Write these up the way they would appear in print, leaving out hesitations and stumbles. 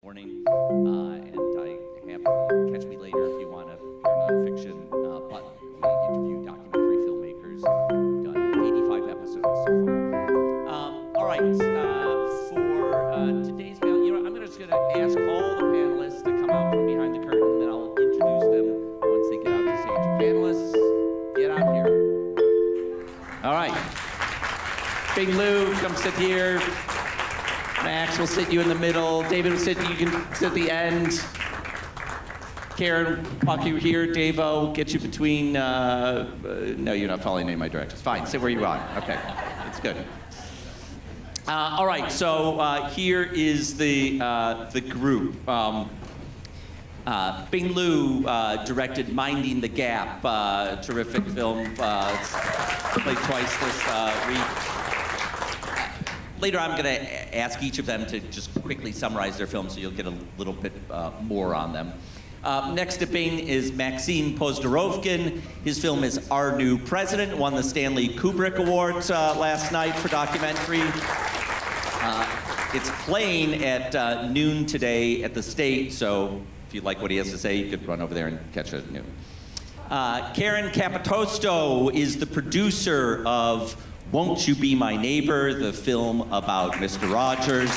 morning, and I have Catch Me Later if you want to hear nonfiction, but we interview documentary filmmakers. We've done 85 episodes so far. All right, for today's panel, I'm just going to ask all the panelists to come out from behind the curtain, and then I'll introduce them once they get out to stage. Panelists, get out here. All right. Big Lou, come sit here. Max will sit you in the middle. David will sit, you can sit at the end. Karen, walk you here. Davo, get you between, no, you're not following any of my directions. Fine, sit where you are. Okay, it's good. All right, so here is the group. Bing Liu directed Minding the Gap, terrific film. It's played twice this week. Later, I'm going to ask each of them to just quickly summarize their film so you'll get a little bit more on them. Next to Bing is Maxim Pozdorovkin. His film is Our New President, won the Stanley Kubrick Awards last night for documentary. It's playing at noon today at the State, so if you like what he has to say, you could run over there and catch it at noon. Karen Capitosto is the producer of Won't You Be My Neighbor, the film about Mr. Rogers.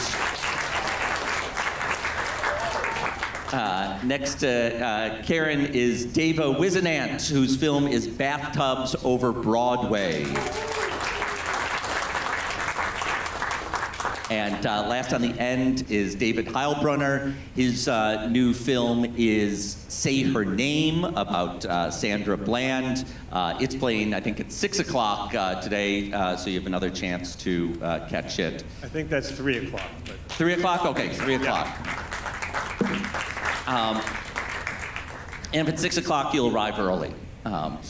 Next to Karen is Davo Wizenant, whose film is Bathtubs over Broadway. And last on the end is David Heilbrunner. His new film is Say Her Name, about Sandra Bland. It's playing, I think, at 6 o'clock today, so you have another chance to catch it. I think that's 3 o'clock. But... 3 o'clock? Okay, 3 o'clock. And if it's 6 o'clock, you'll arrive early. All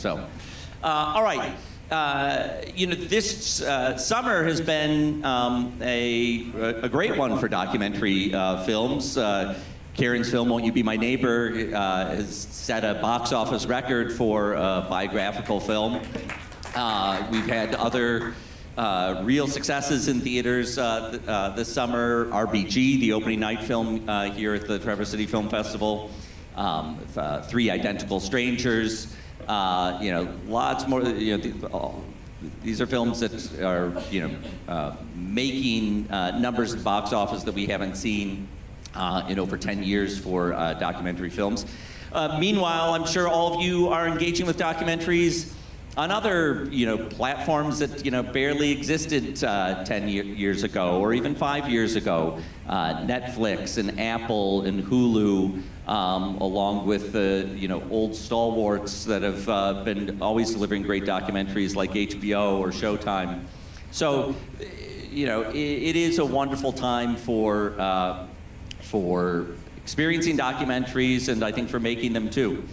right. This summer has been a great one for documentary films. Karen's film, Won't You Be My Neighbor, has set a box office record for a biographical film. We've had other real successes in theaters this summer. RBG, the opening night film here at the Traverse City Film Festival. Three Identical Strangers. Lots more. These are films that are, making numbers at the box office that we haven't seen in over 10 years for documentary films. Meanwhile, I'm sure all of you are engaging with documentaries on other, platforms that, barely existed 10 years ago or even 5 years ago. Netflix and Apple and Hulu, along with the, old stalwarts that have been always delivering great documentaries like HBO or Showtime. So, it is a wonderful time for experiencing documentaries, and I think for making them too.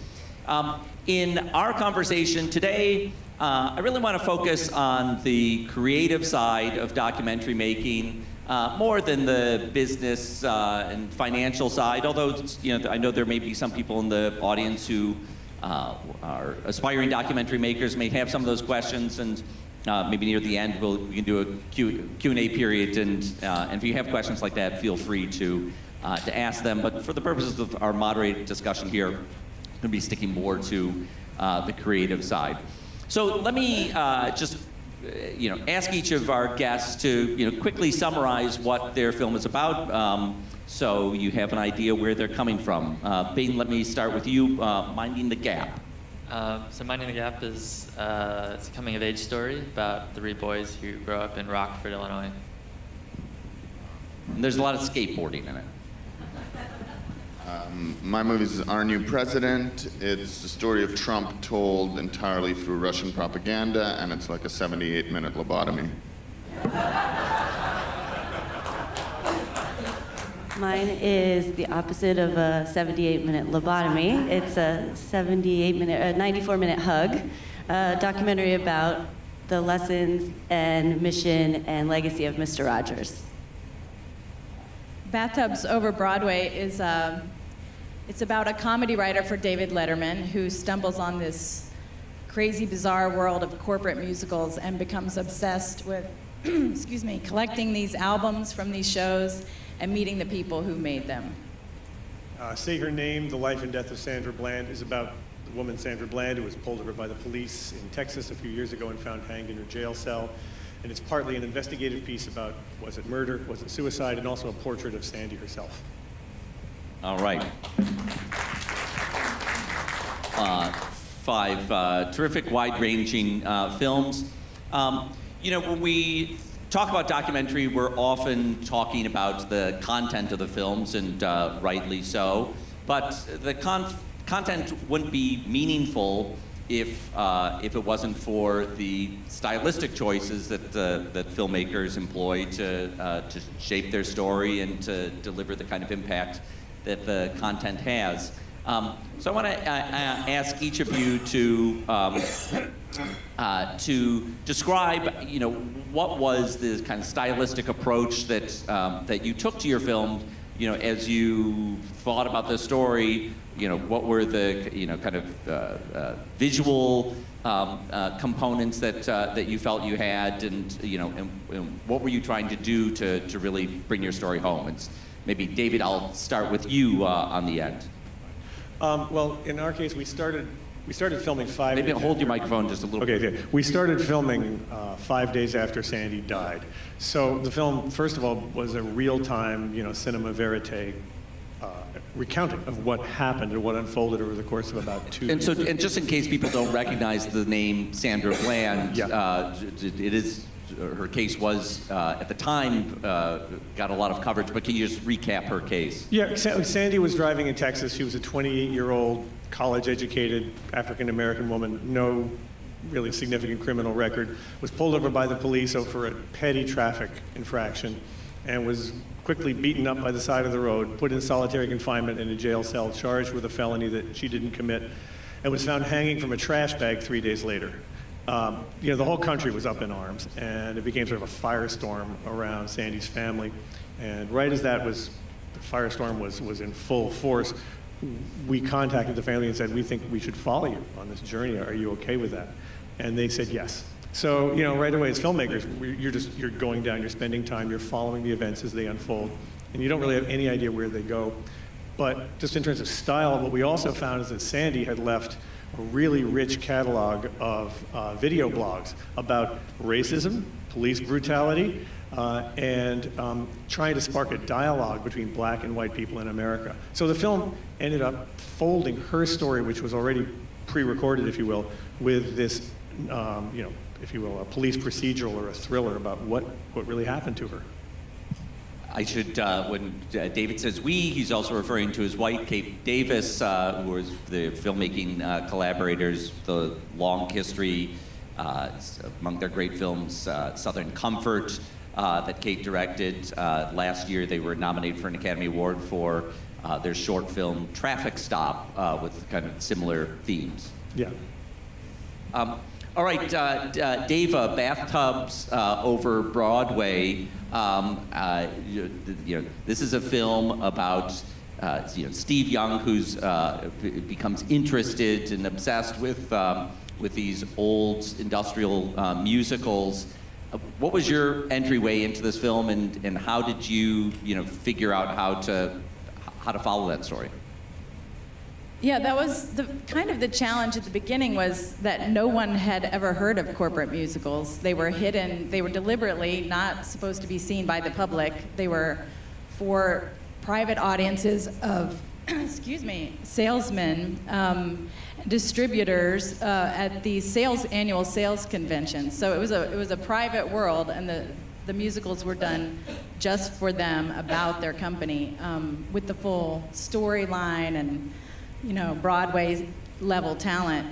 In our conversation today, I really want to focus on the creative side of documentary making, more than the business and financial side, although I know there may be some people in the audience who are aspiring documentary makers, may have some of those questions, and maybe near the end we can do a Q&A period, and if you have questions like that, feel free to ask them. But for the purposes of our moderated discussion here, I'm going to be sticking more to the creative side. So let me just ask each of our guests to quickly summarize what their film is about, so you have an idea where they're coming from. Bain, let me start with you. Minding the Gap. So Minding the Gap is it's a coming-of-age story about 3 boys who grow up in Rockford, Illinois. And there's a lot of skateboarding in it. My movie is Our New President. It's the story of Trump told entirely through Russian propaganda, and it's like a 78-minute lobotomy. Mine is the opposite of a 78-minute lobotomy. It's a 94-minute hug, a documentary about the lessons and mission and legacy of Mr. Rogers. Bathtubs over Broadway is it's about a comedy writer for David Letterman who stumbles on this crazy, bizarre world of corporate musicals and becomes obsessed with, collecting these albums from these shows and meeting the people who made them. Say Her Name, The Life and Death of Sandra Bland is about the woman Sandra Bland who was pulled over by the police in Texas a few years ago and found hanged in her jail cell. And it's partly an investigative piece about, was it murder, was it suicide, and also a portrait of Sandy herself. All right. Five terrific, wide-ranging films. You know, when we talk about documentary, we're often talking about the content of the films, and rightly so. But the content wouldn't be meaningful if it wasn't for the stylistic choices that that filmmakers employ to shape their story and to deliver the kind of impact that the content has. So I want to ask each of you to describe, you know, what was the kind of stylistic approach that that you took to your film, you know, as you thought about the story. You know, what were the, you know, kind of visual components that that you felt you had, and you know, and what were you trying to do to really bring your story home? It's maybe David, I'll start with you on the end. Well, in our case, we started filming 5 days. Maybe hold your microphone just a little bit. Okay. We started filming 5 days after Sandy died. So the film, first of all, was a real-time, you know, cinema verite recounting of what happened and what unfolded over the course of about 2 years. And just in case people don't recognize the name Sandra Bland, Yeah. it is, her case was at the time got a lot of coverage. But can you just recap her case? Yeah, Sandy was driving in Texas. She was a 28-year-old, college-educated African-American woman, no really significant criminal record, was pulled over by the police for a petty traffic infraction, and was quickly beaten up by the side of the road, put in solitary confinement in a jail cell, charged with a felony that she didn't commit, and was found hanging from a trash bag 3 days later. You know, the whole country was up in arms, and it became sort of a firestorm around Sandy's family. And right as the firestorm was in full force, we contacted the family and said, we think we should follow you on this journey. Are you okay with that? And they said yes. So, you know, right away as filmmakers, you're going down, you're spending time, you're following the events as they unfold, and you don't really have any idea where they go. But just in terms of style, what we also found is that Sandy had left a really rich catalog of video blogs about racism, police brutality, and trying to spark a dialogue between black and white people in America. So the film ended up folding her story, which was already pre-recorded, if you will, with this, you know, if you will, a police procedural or a thriller about what really happened to her. I should, when David says we, he's also referring to his wife, Kate Davis, who was the filmmaking collaborators, the long history, among their great films, Southern Comfort, that Kate directed. Last year they were nominated for an Academy Award for their short film Traffic Stop, with kind of similar themes. Yeah. All right, Dave, Bathtubs over Broadway. You know, this is a film about you know, Steve Young, who's becomes interested and obsessed with these old industrial musicals. What was your entryway into this film, and how did you figure out how to follow that story? Yeah, that was the challenge at the beginning, was that no one had ever heard of corporate musicals. They were hidden. They were deliberately not supposed to be seen by the public. They were for private audiences of, excuse me, salesmen, distributors at the annual sales conventions. So it was a private world, and the musicals were done just for them, about their company, with the full storyline and, you know, Broadway level talent.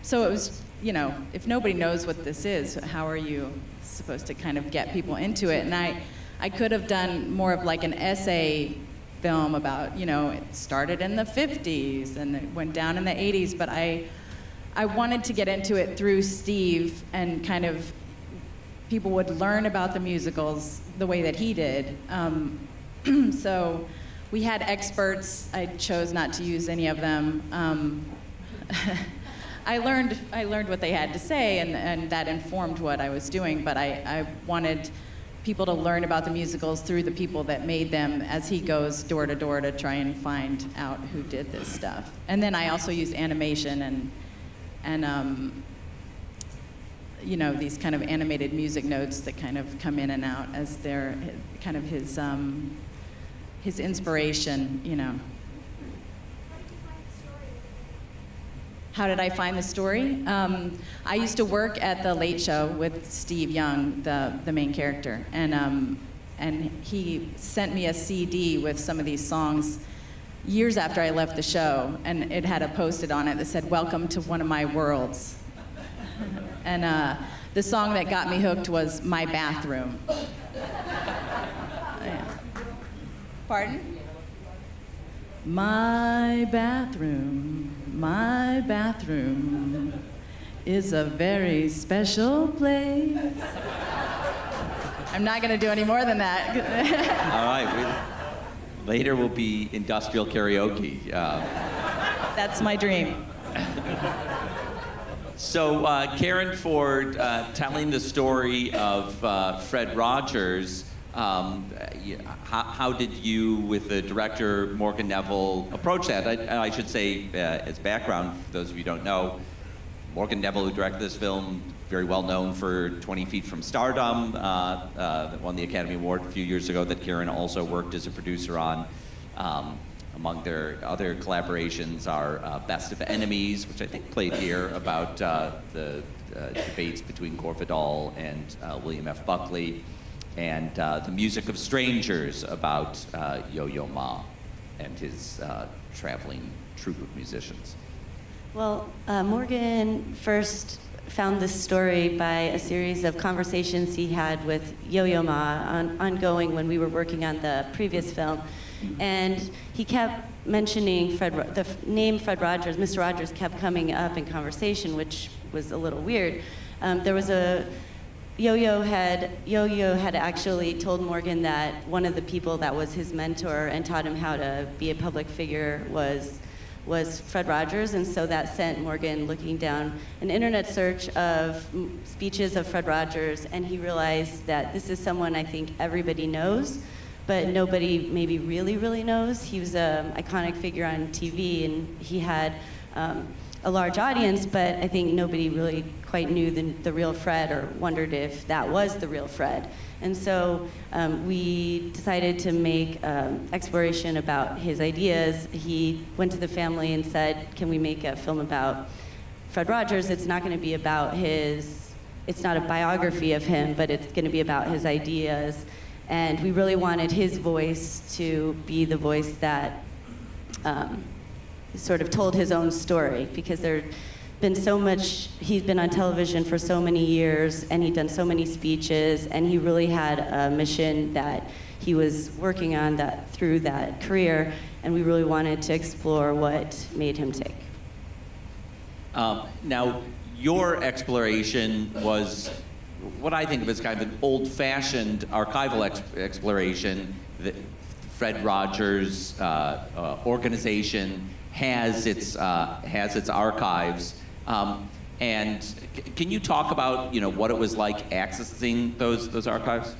So it was, you know, if nobody knows what this is, how are you supposed to kind of get people into it? And I could have done more of like an essay film about, you know, it started in the 50s and it went down in the 80s, but I wanted to get into it through Steve, and kind of people would learn about the musicals the way that he did. So we had experts. I chose not to use any of them. I learned what they had to say, and that informed what I was doing. But I wanted people to learn about the musicals through the people that made them as he goes door to door to try and find out who did this stuff. And then I also use animation and you know, these kind of animated music notes that kind of come in and out as they're kind of his inspiration, you know. How did I find the story? I used to work at the Late Show with Steve Young, the main character, and he sent me a CD with some of these songs years after I left the show, and it had a post-it on it that said, "Welcome to one of my worlds." And the song that got me hooked was "My Bathroom." Yeah. Pardon? My bathroom is a very special place. I'm not going to do any more than that. All right. Later will be industrial karaoke. That's my dream. So, Karen, for telling the story of Fred Rogers, how did you, with the director Morgan Neville, approach that? I should say, as background, for those of you who don't know, Morgan Neville, who directed this film, very well known for 20 Feet from Stardom, that won the Academy Award a few years ago, that Karen also worked as a producer on. Among their other collaborations are Best of Enemies, which I think played here, about the debates between Gore Vidal and William F. Buckley, and The Music of Strangers, about Yo-Yo Ma and his traveling troupe of musicians. Well, Morgan first found this story by a series of conversations he had with Yo-Yo Ma ongoing when we were working on the previous film. And he kept mentioning the name Fred Rogers. Mr. Rogers kept coming up in conversation, which was a little weird. There was Yo-Yo had actually told Morgan that one of the people that was his mentor and taught him how to be a public figure was Fred Rogers, and so that sent Morgan looking down an internet search of speeches of Fred Rogers, and he realized that this is someone I think everybody knows, but nobody maybe really knows. He was an iconic figure on TV, and he had a large audience, but I think nobody really quite knew the real Fred or wondered if that was the real Fred. And so we decided to make exploration about his ideas. He went to the family and said, can we make a film about Fred Rogers? It's not going to be about it's not a biography of him, but it's going to be about his ideas. And we really wanted his voice to be the voice that sort of told his own story, because there'd been so much, he's been on television for so many years, and he'd done so many speeches, and he really had a mission that he was working on through that career, and we really wanted to explore what made him tick. Now, your exploration was what I think of as kind of an old-fashioned archival exploration. That Fred Rogers' organization has its archives, and can you talk about what it was like accessing those archives?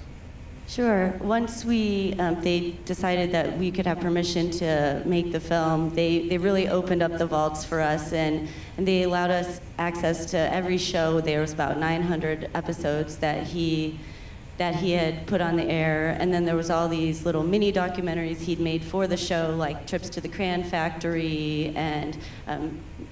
Sure. Once they decided that we could have permission to make the film, they really opened up the vaults for us, and they allowed us access to every show. There was about 900 episodes that he had put on the air, and then there was all these little mini documentaries he'd made for the show, like trips to the Crayon Factory and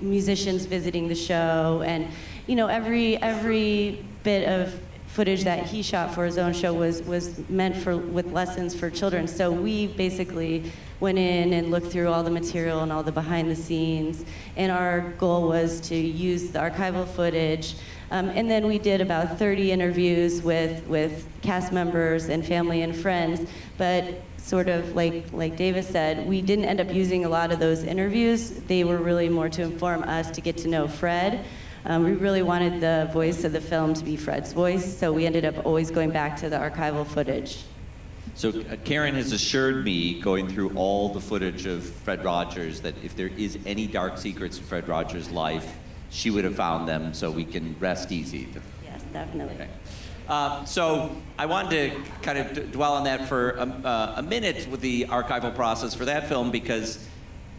musicians visiting the show, and every bit of footage that he shot for his own show was meant with lessons for children. So we basically went in and looked through all the material and all the behind the scenes, and our goal was to use the archival footage. And then we did about 30 interviews with cast members and family and friends, but sort of like Davis said, we didn't end up using a lot of those interviews. They were really more to inform us to get to know Fred. We really wanted the voice of the film to be Fred's voice, so we ended up always going back to the archival footage. So Karen has assured me, going through all the footage of Fred Rogers, that if there is any dark secrets in Fred Rogers' life, she would have found them, so we can rest easy. Yes, definitely. Okay. So I wanted to kind of dwell on that for a minute with the archival process for that film, because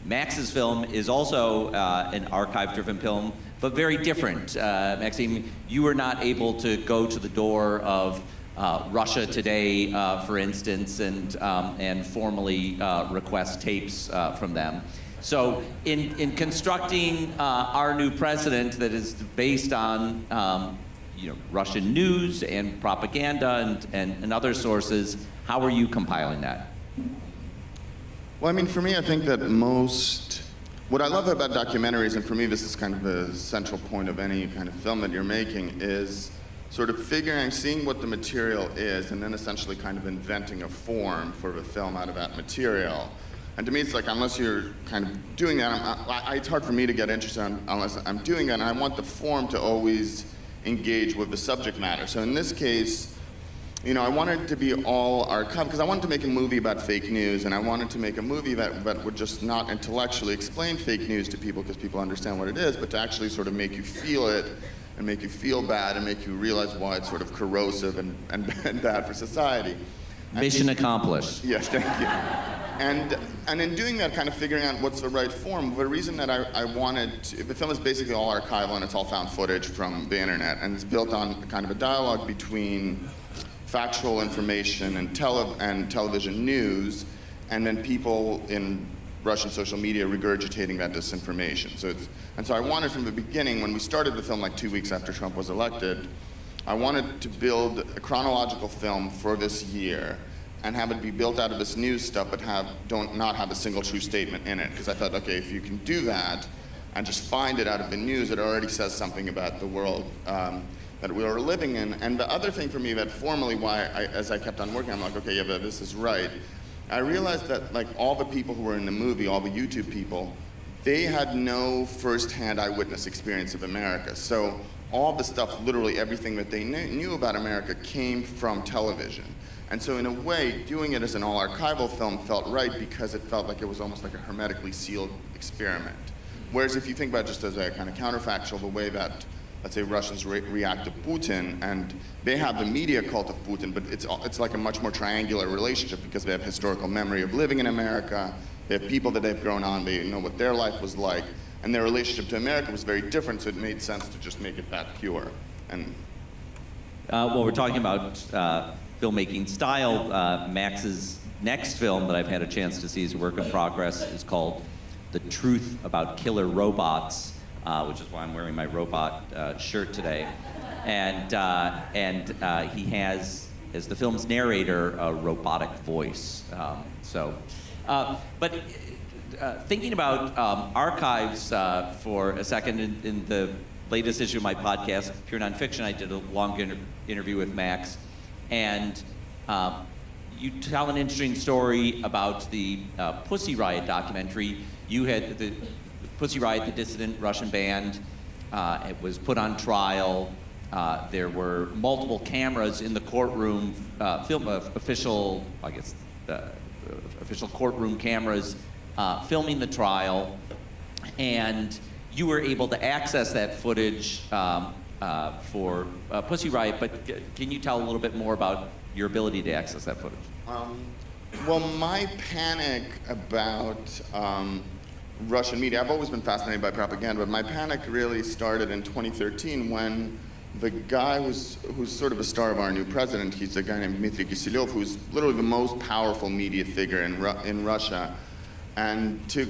Max's film is also an archive-driven film, but very different. Maxime, you were not able to go to the door of Russia Today, for instance, and formally request tapes from them. So in constructing our new president that is based on Russian news and propaganda and other sources, how are you compiling that? Well, I mean, for me, I think that what I love about documentaries, and for me this is kind of the central point of any kind of film that you're making, is sort of seeing what the material is, and then essentially kind of inventing a form for a film out of that material. And to me, it's like, unless you're kind of doing that, it's hard for me to get interested unless I'm doing that, and I want the form to always engage with the subject matter. So in this case, I wanted to be all archive, because I wanted to make a movie about fake news, and I wanted to make a movie that would just not intellectually explain fake news to people because people understand what it is, but to actually sort of make you feel it and make you feel bad and make you realize why it's sort of corrosive and bad for society. Mission accomplished. Yes, thank you. And in doing that, kind of figuring out what's the right form, the reason that I wanted to, the film is basically all archival and it's all found footage from the internet, and it's built on kind of a dialogue between factual information and television news, and then people in Russian social media regurgitating that disinformation. So I wanted from the beginning, when we started the film like 2 weeks after Trump was elected, I wanted to build a chronological film for this year and have it be built out of this news stuff, but not have a single true statement in it. Because I thought, okay, if you can do that and just find it out of the news, it already says something about the world that we were living in. And the other thing for me that formally as I kept on working, I'm like, okay, yeah, but this is right. I realized that like all the people who were in the movie, all the YouTube people, they had no first-hand eyewitness experience of America. So all the stuff, literally everything that they knew about America came from television. And so in a way, doing it as an all-archival film felt right because it felt like it was almost like a hermetically sealed experiment. Whereas if you think about it just as a kind of counterfactual, the way that, let's say, Russians react to Putin, and they have the media cult of Putin, but it's like a much more triangular relationship because they have historical memory of living in America, they have people that they've grown on, they know what their life was like, and their relationship to America was very different, so it made sense to just make it that pure. Well, we're talking about filmmaking style. Max's next film that I've had a chance to see is a work in progress. Is called The Truth About Killer Robots, which is why I'm wearing my robot shirt today. And he has, as the film's narrator, a robotic voice. But thinking about archives for a second, in the latest issue of my podcast, Pure Nonfiction, I did a long interview with Max, and you tell an interesting story about the Pussy Riot documentary. You had the Pussy Riot, the dissident Russian band. It was put on trial. There were multiple cameras in the courtroom, official courtroom cameras filming the trial, and you were able to access that footage for Pussy Riot, but can you tell a little bit more about your ability to access that footage? Well, my panic about Russian media, I've always been fascinated by propaganda, but my panic really started in 2013 when the guy who's sort of a star of our new president, he's a guy named Dmitry Kiselyov, who's literally the most powerful media figure in Russia. And to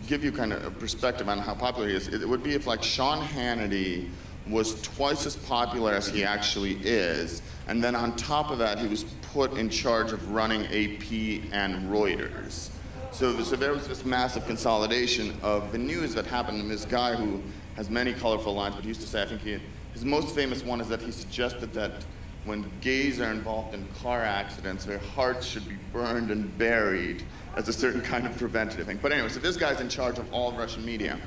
give you kind of a perspective on how popular he is, it would be if like Sean Hannity was twice as popular as he actually is, and then on top of that, he was put in charge of running AP and Reuters. So there was this massive consolidation of the news that happened, and this guy who has many colorful lines, but he used to say, I think his most famous one is that he suggested that when gays are involved in car accidents, their hearts should be burned and buried as a certain kind of preventative thing. But anyway, so this guy's in charge of all Russian media.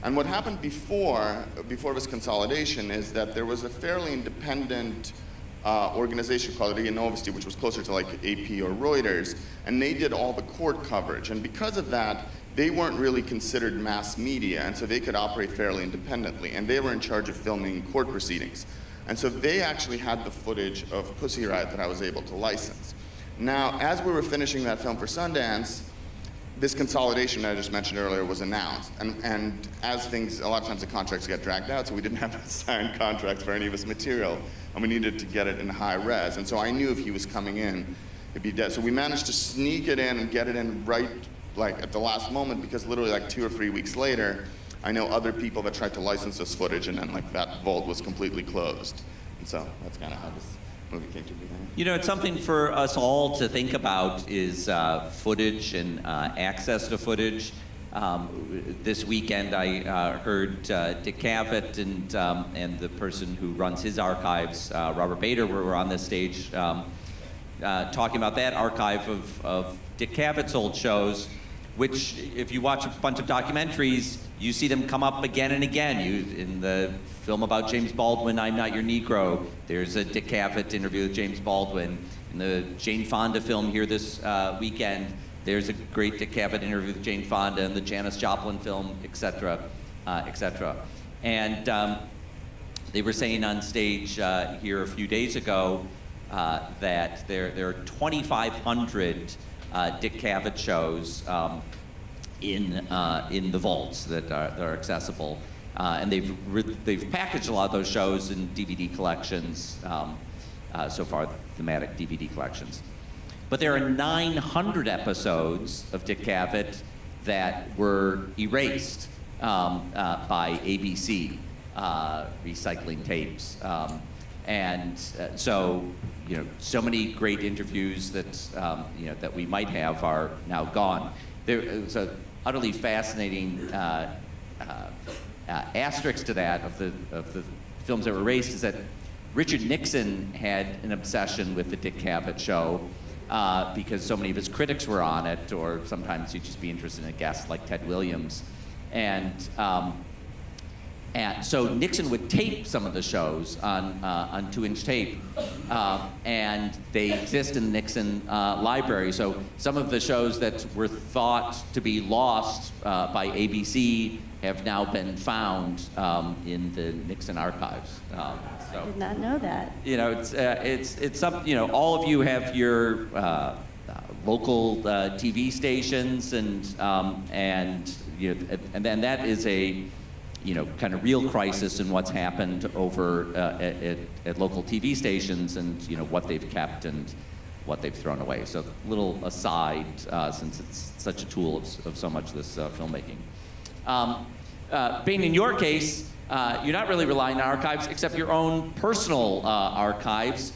And what happened before this consolidation is that there was a fairly independent organization called RIA Novosti, which was closer to like AP or Reuters, and they did all the court coverage. And because of that, they weren't really considered mass media, and so they could operate fairly independently, and they were in charge of filming court proceedings. And so they actually had the footage of Pussy Riot that I was able to license. Now, as we were finishing that film for Sundance, this consolidation that I just mentioned earlier was announced. And as things, a lot of times the contracts get dragged out, so we didn't have signed contracts for any of this material, and we needed to get it in high res. And so I knew if he was coming in, it'd be dead. So we managed to sneak it in and get it in right like at the last moment, because literally like 2 or 3 weeks later, I know other people that tried to license this footage, and then like that vault was completely closed. And so that's kind of how this movie came to be. You know, it's something for us all to think about is footage and access to footage. This weekend I heard Dick Cavett and the person who runs his archives, Robert Bader, were on this stage talking about that archive of Dick Cavett's old shows, which if you watch a bunch of documentaries, you see them come up again and again. In the film about James Baldwin, I'm Not Your Negro, there's a Dick Cavett interview with James Baldwin. In the Jane Fonda film here this weekend, there's a great Dick Cavett interview with Jane Fonda, and the Janis Joplin film, et cetera, et cetera. And they were saying on stage here a few days ago that there are 2,500 Dick Cavett shows in the vaults that are accessible, and they've packaged a lot of those shows in DVD collections so far, thematic DVD collections. But there are 900 episodes of Dick Cavett that were erased by ABC, recycling tapes, and so you know, so many great interviews that you know that we might have are now gone. There was a utterly fascinating asterisk to that of the films that were erased is that Richard Nixon had an obsession with the Dick Cavett show because so many of his critics were on it, or sometimes he'd just be interested in a guest like Ted Williams, and so Nixon would tape some of the shows on 2-inch tape, and they exist in the Nixon library. So some of the shows that were thought to be lost by ABC have now been found in the Nixon archives. I did not know that. You know, it's something. You know, all of you have your local TV stations, and you know, and then that is a kind of real crisis in what's happened over at local TV stations, and what they've kept and what they've thrown away. So a little aside, since it's such a tool of so much of this filmmaking. Bane, in your case, you're not really relying on archives except your own personal archives.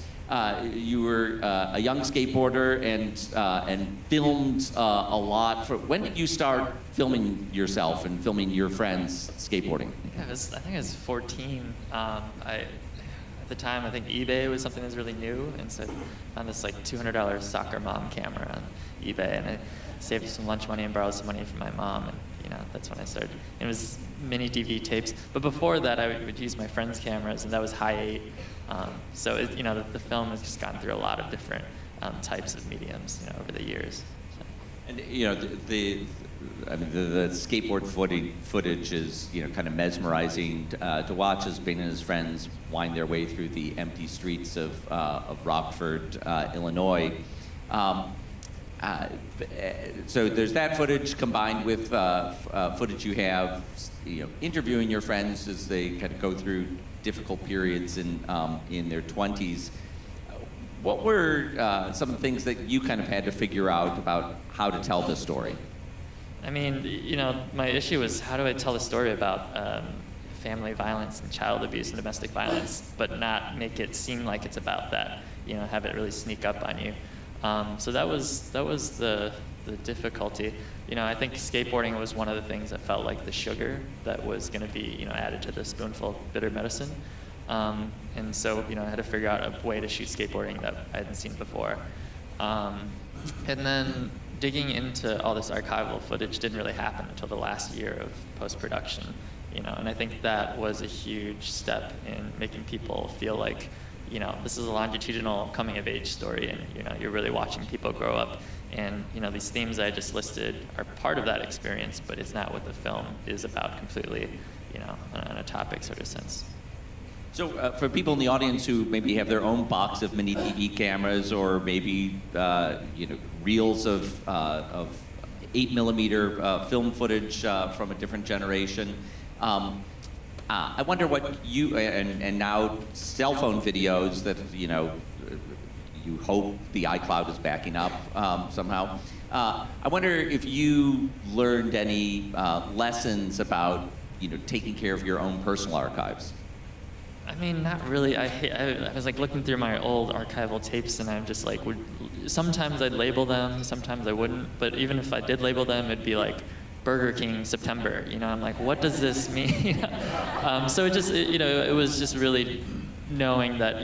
You were a young skateboarder and filmed a lot. When did you start filming yourself and filming your friends skateboarding? I think I was 14. At the time, I think eBay was something that was really new, and so I found this like $200 soccer mom camera on eBay, and I saved some lunch money and borrowed some money from my mom, and that's when I started. It was mini DV tapes, but before that, I would use my friends' cameras, and that was high 8. So the film has just gone through a lot of different types of mediums, over the years. So. And the skateboard footage is kind of mesmerizing to watch as Bane and his friends wind their way through the empty streets of Rockford, Illinois. So there's that footage combined with footage you have, interviewing your friends as they kind of go through difficult periods in their 20s. What were some of the things that you kind of had to figure out about how to tell this story? I mean, my issue was, how do I tell a story about family violence and child abuse and domestic violence, but not make it seem like it's about that, have it really sneak up on you. So that was the difficulty. I think skateboarding was one of the things that felt like the sugar that was going to be, added to the spoonful of bitter medicine. And so, I had to figure out a way to shoot skateboarding that I hadn't seen before. And then digging into all this archival footage didn't really happen until the last year of post-production, and I think that was a huge step in making people feel like, this is a longitudinal coming-of-age story, and you're really watching people grow up. And these themes I just listed are part of that experience, but it's not what the film is about completely, in a topic sort of sense. So for people in the audience who maybe have their own box of mini DV cameras, or maybe reels of 8mm film footage from a different generation, I wonder what you and now cell phone videos that you hope the iCloud is backing up somehow. I wonder if you learned any lessons about taking care of your own personal archives. I mean, not really. I was like looking through my old archival tapes, and I'm just like, sometimes I'd label them, sometimes I wouldn't. But even if I did label them, it'd be like Burger King September. I'm like, what does this mean? So it just, it was just really knowing that,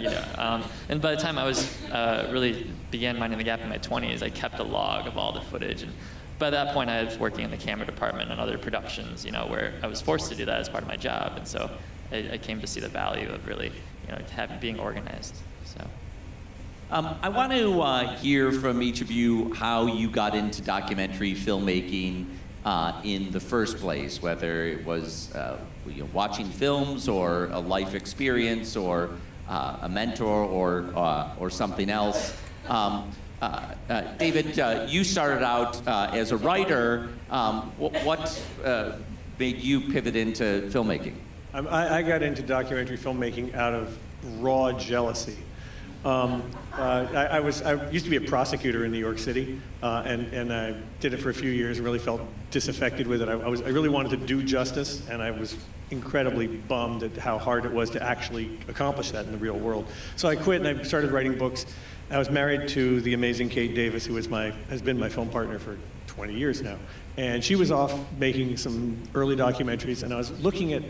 and by the time I was really began minding the gap in my 20s, I kept a log of all the footage. And by that point, I was working in the camera department on other productions, where I was forced to do that as part of my job. And so I came to see the value of really, being organized. So. I want to hear from each of you how you got into documentary filmmaking in the first place, whether it was watching films or a life experience or a mentor or something else. David, you started out as a writer. What made you pivot into filmmaking? I got into documentary filmmaking out of raw jealousy. I used to be a prosecutor in New York City, and I did it for a few years and really felt disaffected with it. I really wanted to do justice, and I was incredibly bummed at how hard it was to actually accomplish that in the real world. So I quit and I started writing books. I was married to the amazing Kate Davis, who has been my film partner for 20 years now. And she was off making some early documentaries, and I was looking at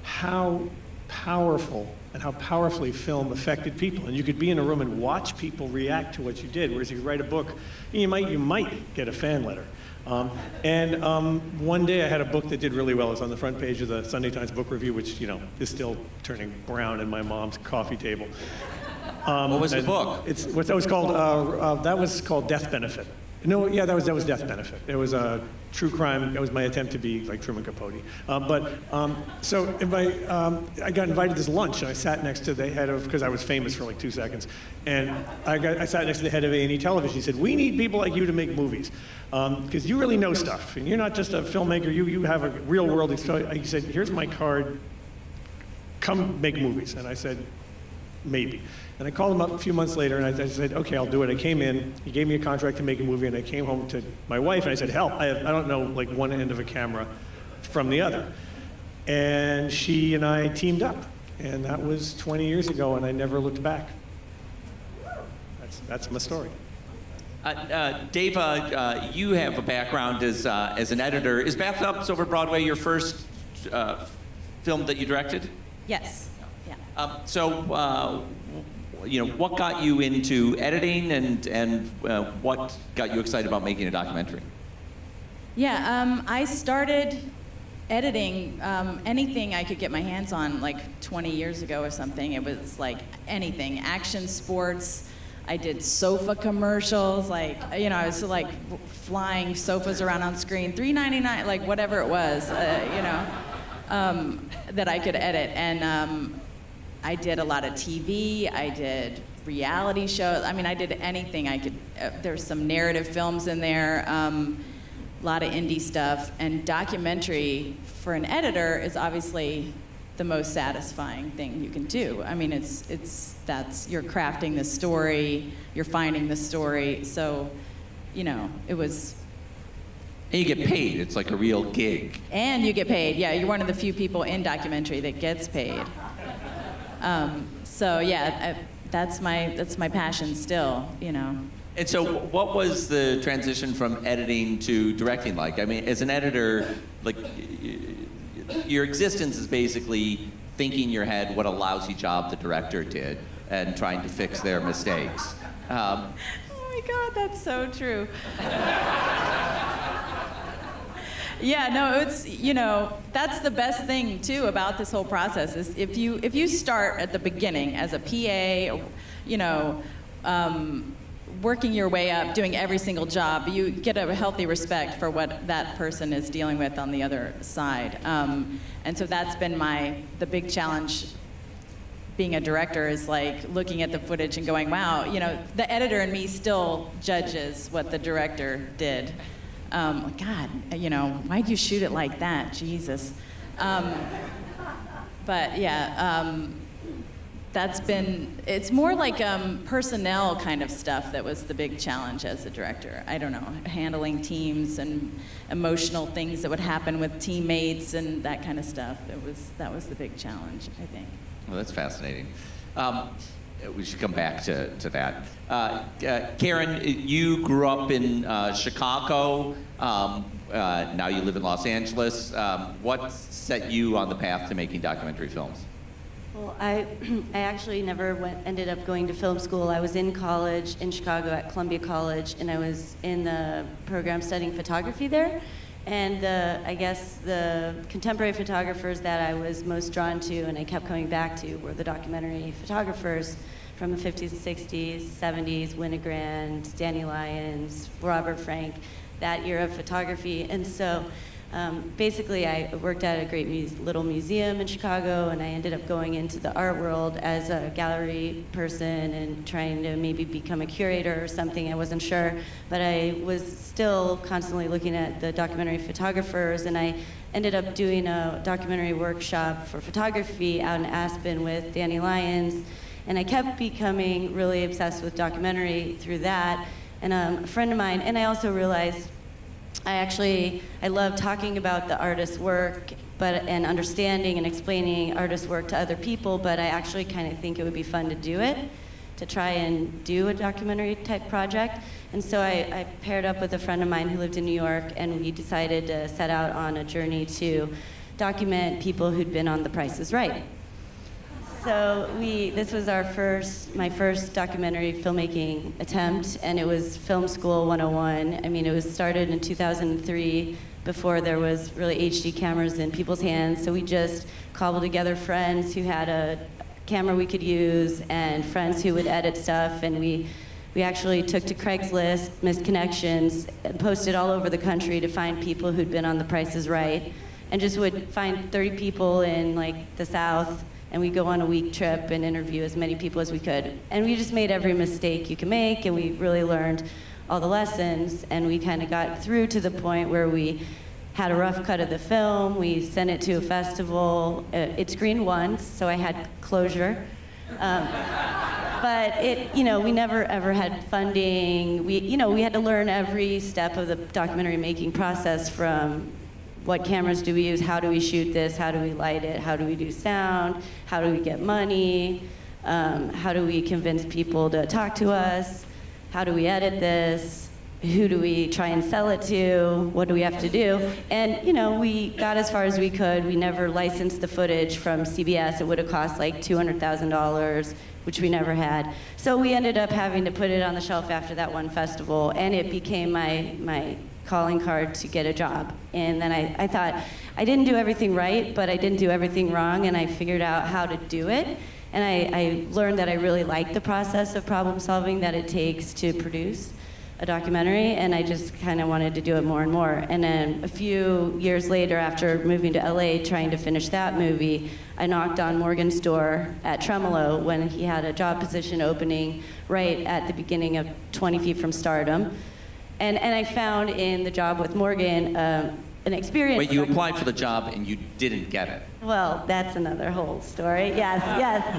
how powerful and how powerfully film affected people. And you could be in a room and watch people react to what you did, whereas if you write a book, you might get a fan letter. One day I had a book that did really well. It was on the front page of the Sunday Times Book Review, which is still turning brown in my mom's coffee table. What was the book? That was called Death Benefit. No, yeah, that was Death Benefit. It was a true crime. That was my attempt to be like Truman Capote. So I got invited to this lunch, and I sat next to the head of, because I was famous for like 2 seconds, and I sat next to the head of A&E Television. He said, "We need people like you to make movies, because you really know stuff, and you're not just a filmmaker. You have a real world experience." He said, "Here's my card. Come make movies." And I said, "Maybe." And I called him up a few months later, and I said, "Okay, I'll do it." I came in, he gave me a contract to make a movie, and I came home to my wife, and I said, "Help, I don't know like one end of a camera from the other." And she and I teamed up, and that was 20 years ago, and I never looked back. That's my story. Dave, you have a background as an editor. Is Bathtubs over Broadway your first film that you directed? Yes. Yeah. What got you into editing, and what got you excited about making a documentary? Yeah, I started editing anything I could get my hands on like 20 years ago or something. It was like anything, action, sports. I did sofa commercials, I was like flying sofas around on screen, $3.99, like whatever it was, that I could edit. And I did a lot of TV, I did reality shows. I mean, I did anything I could. There's some narrative films in there, a lot of indie stuff. And documentary for an editor is obviously the most satisfying thing you can do. I mean, you're crafting the story, you're finding the story. So, it was. And you get paid. It's like a real gig. And you get paid. Yeah, you're one of the few people in documentary that gets paid. So yeah, that's my passion still, And so what was the transition from editing to directing like? I mean, as an editor, like, your existence is basically thinking in your head what a lousy job the director did and trying to fix their mistakes. Oh my God, that's so true. Yeah, no, it's, that's the best thing too about this whole process is if you start at the beginning as a PA, working your way up, doing every single job, you get a healthy respect for what that person is dealing with on the other side. And so that's been the big challenge being a director is like looking at the footage and going, wow, you know, the editor in me still judges what the director did. God, you know, why'd you shoot it like that? Jesus. But yeah, it's more like personnel kind of stuff that was the big challenge as a director. I don't know, handling teams and emotional things that would happen with teammates and that kind of stuff. That was the big challenge, I think. Well, that's fascinating. We should come back to that. Karen, you grew up in Chicago. Now you live in Los Angeles. What set you on the path to making documentary films? Well, I actually never ended up going to film school. I was in college in Chicago at Columbia College, and I was in the program studying photography there. And I guess the contemporary photographers that I was most drawn to and I kept coming back to were the documentary photographers from the 50s, 60s, 70s, Winogrand, Danny Lyons, Robert Frank, that era of photography. And so basically I worked at a great little museum in Chicago, and I ended up going into the art world as a gallery person and trying to maybe become a curator or something. I wasn't sure, but I was still constantly looking at the documentary photographers, and I ended up doing a documentary workshop for photography out in Aspen with Danny Lyons, and I kept becoming really obsessed with documentary through that. And a friend of mine, and I also realized I love talking about the artist's work, and understanding and explaining artist's work to other people, but I actually kind of think it would be fun to do it, to try and do a documentary type project. And so I paired up with a friend of mine who lived in New York, and we decided to set out on a journey to document people who'd been on The Price is Right. So this was my first documentary filmmaking attempt, and it was Film School 101. I mean, it was started in 2003, before there was really HD cameras in people's hands. So we just cobbled together friends who had a camera we could use and friends who would edit stuff, and we actually took to Craigslist, missed connections, and posted all over the country to find people who'd been on The Price is Right, and just would find 30 people in like the South, and we'd go on a week trip and interview as many people as we could. And we just made every mistake you can make, and we really learned all the lessons, and we kind of got through to the point where we had a rough cut of the film. We sent it to a festival. It screened once, so I had closure. But we never ever had funding. We had to learn every step of the documentary making process, from what cameras do we use, how do we shoot this, how do we light it, how do we do sound, how do we get money, how do we convince people to talk to us, how do we edit this, who do we try and sell it to, what do we have to do? And we got as far as we could. We never licensed the footage from CBS. It would have cost like $200,000, which we never had. So we ended up having to put it on the shelf after that one festival, and it became my calling card to get a job. And then I thought, I didn't do everything right, but I didn't do everything wrong, and I figured out how to do it. And I learned that I really liked the process of problem solving that it takes to produce a documentary, and I just kind of wanted to do it more and more. And then a few years later, after moving to LA, trying to finish that movie, I knocked on Morgan's door at Tremolo when he had a job position opening right at the beginning of 20 Feet from Stardom. And I found in the job with Morgan an experience. Wait, you applied for the job and you didn't get it? Well, that's another whole story. Yes,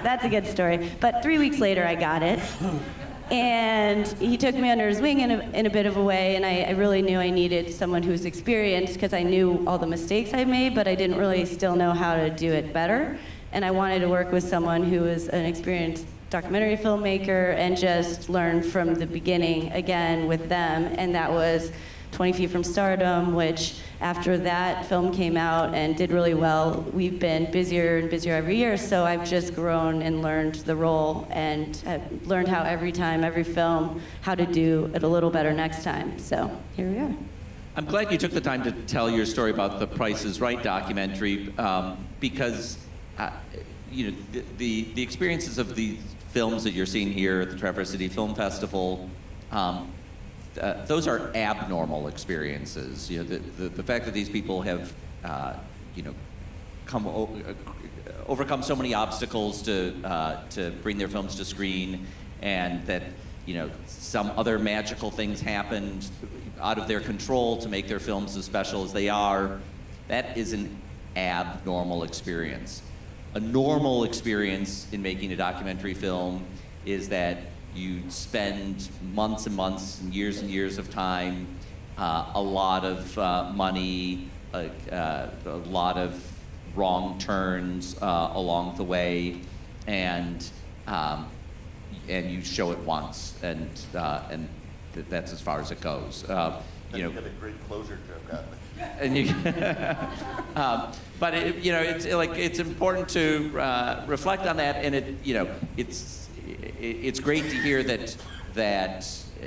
that's a good story. But 3 weeks later, I got it. And he took me under his wing in a bit of a way, and I really knew I needed someone who was experienced, because I knew all the mistakes I made, but I didn't really still know how to do it better. And I wanted to work with someone who was an experienced documentary filmmaker and just learn from the beginning again with them. And that was 20 Feet from Stardom, which after that film came out and did really well, we've been busier and busier every year. So I've just grown and learned the role, and I've learned how every film, how to do it a little better next time. So here we are. I'm glad you took the time to tell your story about the Price is Right documentary, because the experiences of the films that you're seeing here at the Traverse City Film Festival, those are abnormal experiences. The fact that these people have, overcome so many obstacles to bring their films to screen, and that some other magical things happened out of their control to make their films as special as they are. That is an abnormal experience. A normal experience in making a documentary film is that you spend months and months and years of time, a lot of money, a lot of wrong turns along the way, and you show it once, and that's as far as it goes. You had a great closure joke. And you, but it's important to reflect on that, and it's great to hear that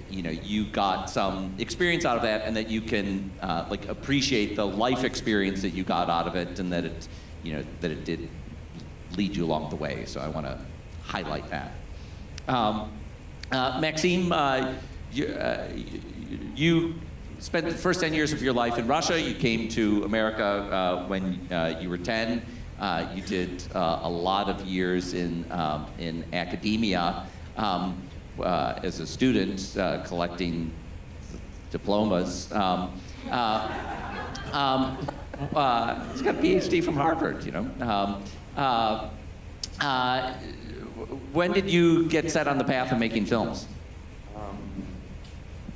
you got some experience out of that, and that you can appreciate the life experience that you got out of it, and that it did lead you along the way. So I want to highlight that. Maxime, you spent the first 10 years of your life in Russia. You came to America when you were 10. You did a lot of years in academia as a student, collecting diplomas. He's got a PhD from Harvard, When did you get set on the path of making films?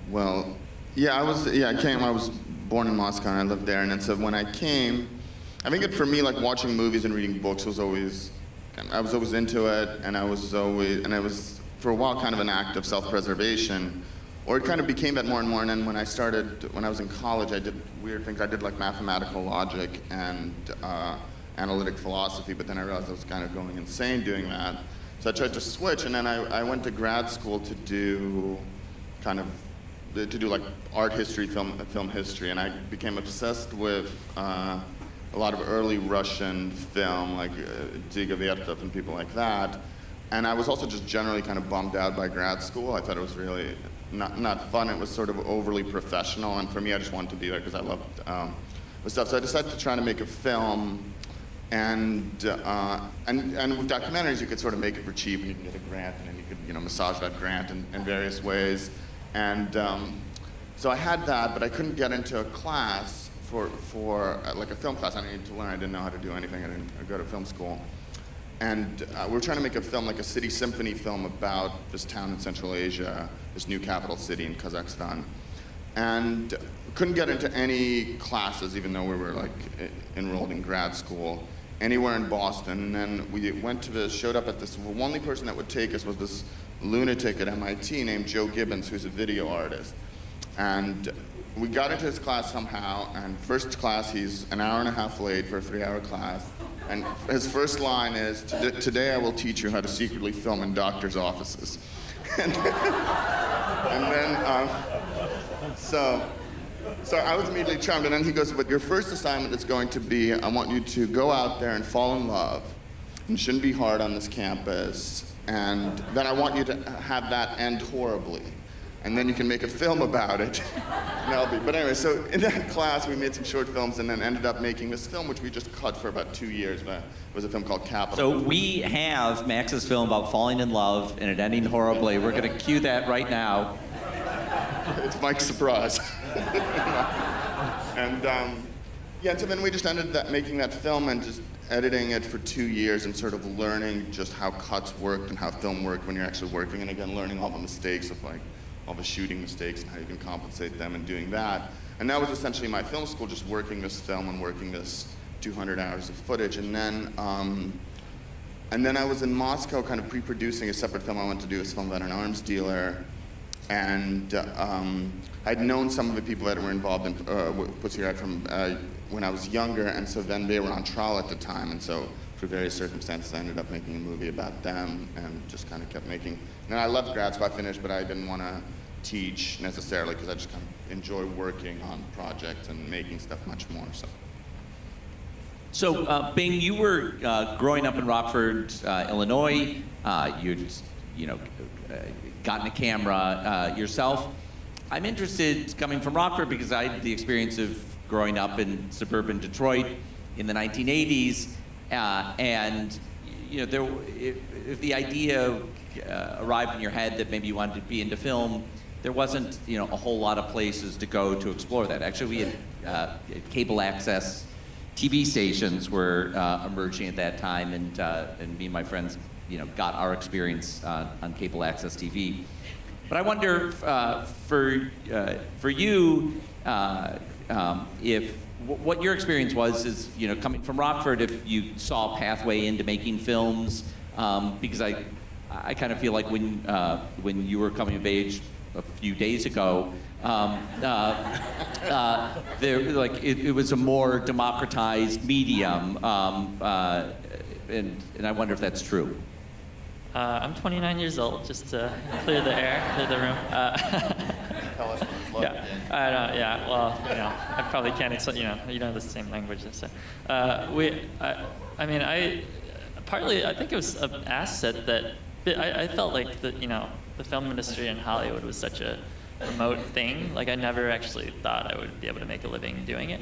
Well, I was born in Moscow and I lived there, and so when I came, I think for me, like watching movies and reading books was always, I was always into it, and it was for a while kind of an act of self-preservation, or it kind of became that more and more. And then when I was in college, I did weird things. I did like mathematical logic and analytic philosophy, but then I realized I was kind of going insane doing that. So I tried to switch, and then I went to grad school to do like art history, film history, and I became obsessed with a lot of early Russian film, like Dziga Vertov and people like that. And I was also just generally kind of bummed out by grad school. I thought it was really not fun. It was sort of overly professional, and for me, I just wanted to be there because I loved the stuff. So I decided to try to make a film. And with documentaries, you could sort of make it for cheap, and you can get a grant, and then you could massage that grant in various ways. And so I had that, but I couldn't get into a class for like a film class. I needed to learn. I didn't know how to do anything. I didn't go to film school. And we were trying to make a film, like a city symphony film about this town in Central Asia, this new capital city in Kazakhstan. And couldn't get into any classes, even though we were like enrolled in grad school, anywhere in Boston. And then we showed up at this, the only person that would take us was this lunatic at MIT named Joe Gibbons, who's a video artist. And we got into his class somehow, and first class, he's an hour and a half late for a 3-hour class. And his first line is, "Today I will teach you how to secretly film in doctors' offices." So I was immediately charmed, and then he goes, "But your first assignment is going to be, I want you to go out there and fall in love. And it shouldn't be hard on this campus. And then I want you to have that end horribly. And then you can make a film about it." But anyway, so in that class, we made some short films and then ended up making this film, which we just cut for about 2 years. But it was a film called Capital. So we have Max's film about falling in love and it ending horribly. We're going to cue that right now. It's Mike's surprise. And so then we just ended up making that film and just editing it for 2 years and sort of learning just how cuts worked and how film worked when you're actually working, and again, learning all the mistakes of like all the shooting mistakes and how you can compensate them and doing that. And that was essentially my film school, just working this film and working this 200 hours of footage. And then I was in Moscow kind of pre-producing a separate film I wanted to do, a film about an arms dealer. And I'd known some of the people that were involved in Pussy Riot from when I was younger, and so then they were on trial at the time, and so for various circumstances I ended up making a movie about them and just kind of kept making. And I loved grad school, I finished, but I didn't want to teach necessarily because I just kind of enjoy working on projects and making stuff much more. So Bing, you were growing up in Rockford, Illinois. You'd gotten a camera yourself. I'm interested, coming from Rockford, because I had the experience of growing up in suburban Detroit. in the 1980s, and if the idea arrived in your head that maybe you wanted to be into film, there wasn't a whole lot of places to go to explore that. Actually, we had cable access TV stations were emerging at that time, and me and my friends got our experience on cable access TV. But I wonder for you if what your experience was is coming from Rockford, if you saw a pathway into making films, because I kind of feel like when you were coming of age a few days ago, it was a more democratized medium, and I wonder if that's true. I'm 29 years old, just to clear the room. Tell us what it's like. Yeah, I know. Yeah, well, I probably can't explain. You know the same language. So, partly I think it was an asset that I felt like the film industry in Hollywood was such a remote thing. Like I never actually thought I would be able to make a living doing it,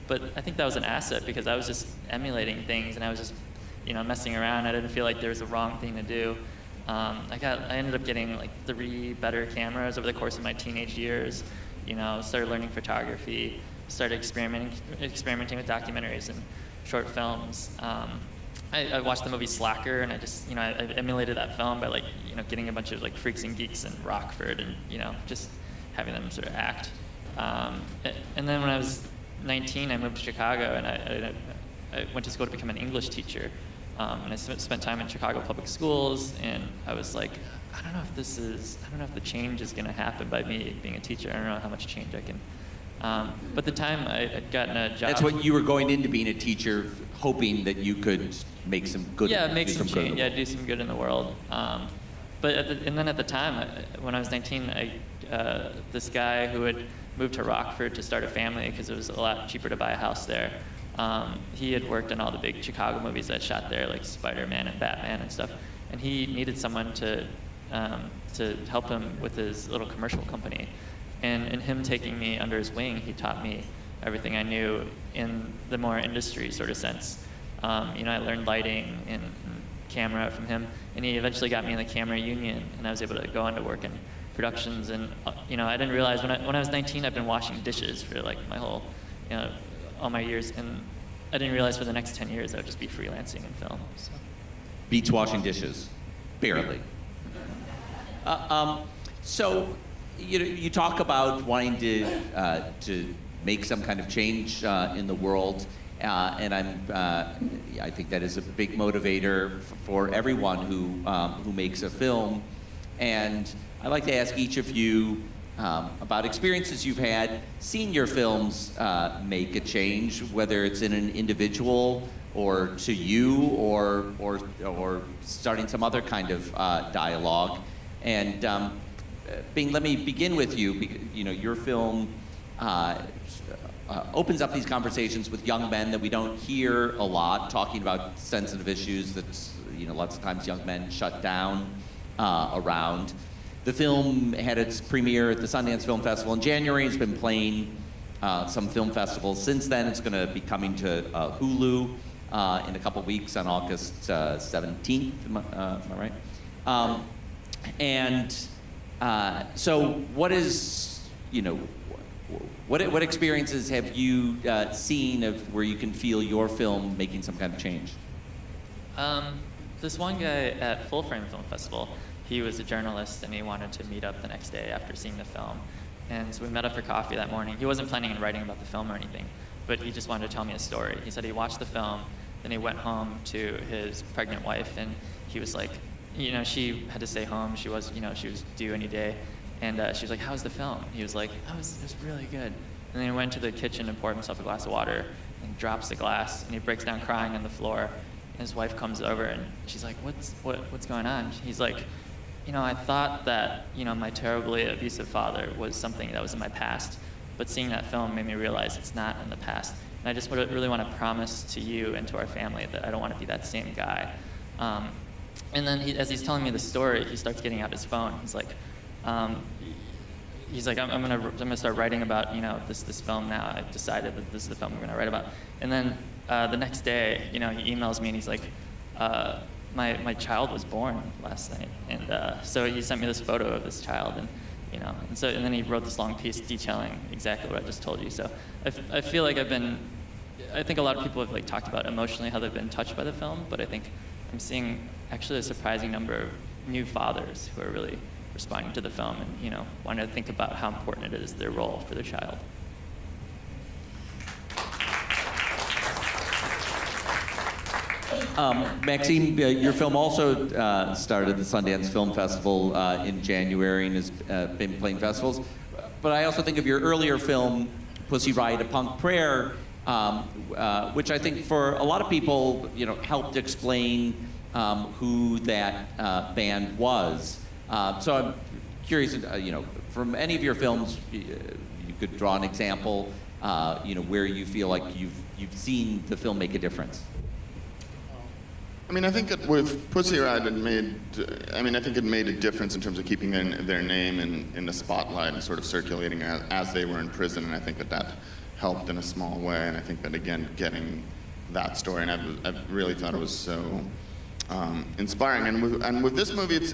but I think that was an asset because I was just emulating things and I was just messing around. I didn't feel like there was a wrong thing to do. I ended up getting like 3 better cameras over the course of my teenage years. Started learning photography, started experimenting with documentaries and short films. I watched the movie Slacker, and I just I emulated that film by getting a bunch of freaks and geeks in Rockford and just having them sort of act. And then when I was 19, I moved to Chicago, and I went to school to become an English teacher. And I spent time in Chicago public schools, and I was like, I don't know if the change is going to happen by me being a teacher. I don't know how much change I can. But at the time, I had gotten a job. That's what you were going into being a teacher, hoping that you could make some good. Yeah, make some change. Yeah, do some good in the world. And then at the time, when I was 19, this guy who had moved to Rockford to start a family because it was a lot cheaper to buy a house there. He had worked on all the big Chicago movies that shot there, like Spider-Man and Batman and stuff. And he needed someone to help him with his little commercial company. And in him taking me under his wing, he taught me everything I knew in the more industry sort of sense. I learned lighting and camera from him, and he eventually got me in the camera union, and I was able to go on to work in productions. And I didn't realize when I was 19, I've been washing dishes for my whole, all my years, and I didn't realize for the next 10 years I would just be freelancing in film. So. Beats washing dishes, barely. So, you talk about wanting to make some kind of change in the world, and I think that is a big motivator for everyone who makes a film. And I'd like to ask each of you about experiences you've had seeing your films make a change, whether it's in an individual or to you or starting some other kind of dialogue. And Bing, let me begin with you. Your film opens up these conversations with young men that we don't hear a lot, talking about sensitive issues that lots of times young men shut down around. The film had its premiere at the Sundance Film Festival in January. It's been playing some film festivals since then. It's going to be coming to Hulu in a couple weeks on August 17th. Am I right? So what is, what experiences have you seen of where you can feel your film making some kind of change? This one guy at Full Frame Film Festival, he was a journalist and he wanted to meet up the next day after seeing the film. And so we met up for coffee that morning. He wasn't planning on writing about the film or anything, but he just wanted to tell me a story. He said he watched the film, then he went home to his pregnant wife, and he was like, she had to stay home. She was due any day. And she was like, how's the film? He was like, it was really good. And then he went to the kitchen and poured himself a glass of water and drops the glass, and he breaks down crying on the floor. And his wife comes over and she's like, what's going on? He's like, I thought that, my terribly abusive father was something that was in my past, but seeing that film made me realize it's not in the past. And I just really want to promise to you and to our family that I don't want to be that same guy. And then as he's telling me the story, he starts getting out his phone. He's like, I'm gonna start writing about this film now. I've decided that this is the film I'm gonna write about. And then the next day, he emails me and he's like, my child was born last night, and so he sent me this photo of this child, and and then he wrote this long piece detailing exactly what I just told you. So I feel like I think a lot of people have talked about emotionally how they've been touched by the film, but I think I'm seeing actually a surprising number of new fathers who are really responding to the film and wanting to think about how important it is, their role for their child. Maxine, your film also started the Sundance Film Festival in January and has been playing festivals. But I also think of your earlier film, Pussy Riot, A Punk Prayer, which I think for a lot of people, helped explain who that band was. So I'm curious, from any of your films, you could draw an example, where you feel like you've seen the film make a difference. I mean, I think that with Pussy Riot, I think it made a difference in terms of keeping their name in the spotlight and sort of circulating as they were in prison, and I think that helped in a small way, and I think that, again, getting that story, and I really thought it was so inspiring. And with this movie,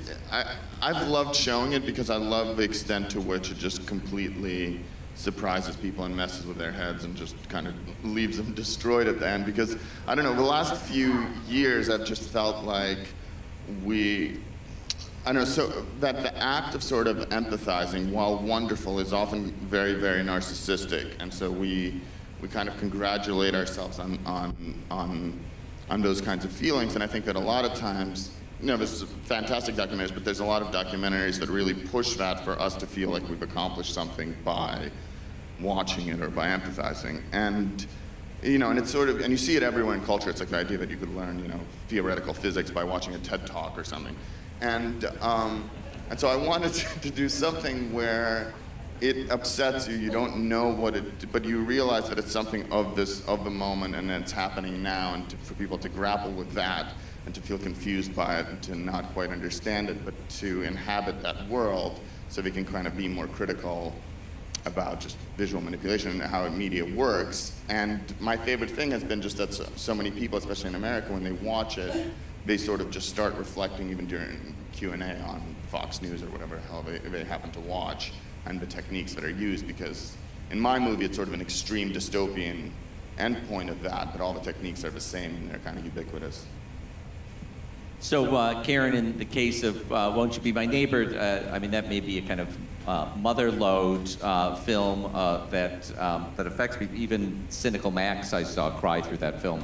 I've loved showing it because I love the extent to which it just completely surprises people and messes with their heads and just kind of leaves them destroyed at the end. Because, I don't know, the last few years I've just felt like so that the act of sort of empathizing, while wonderful, is often very, very narcissistic. And so we kind of congratulate ourselves on those kinds of feelings. And I think that a lot of times, there's fantastic documentaries, but there's a lot of documentaries that really push that for us to feel like we've accomplished something by watching it or by empathizing. And, and it's sort of, and you see it everywhere in culture. It's like the idea that you could learn, theoretical physics by watching a TED Talk or something. And so I wanted to do something where it upsets you. You don't know but you realize that it's something of the moment, and it's happening now, and for people to grapple with that, and to feel confused by it, and to not quite understand it, but to inhabit that world so they can kind of be more critical about just visual manipulation and how media works. And my favorite thing has been just that so many people, especially in America, when they watch it, they sort of just start reflecting even during Q&A on Fox News or whatever the hell they happen to watch, and the techniques that are used, because in my movie it's sort of an extreme dystopian endpoint of that, but all the techniques are the same and they're kind of ubiquitous. So, Karen, in the case of Won't You Be My Neighbor, that may be a kind of mother-lode film that affects people. Even Cynical Max, I saw cry through that film.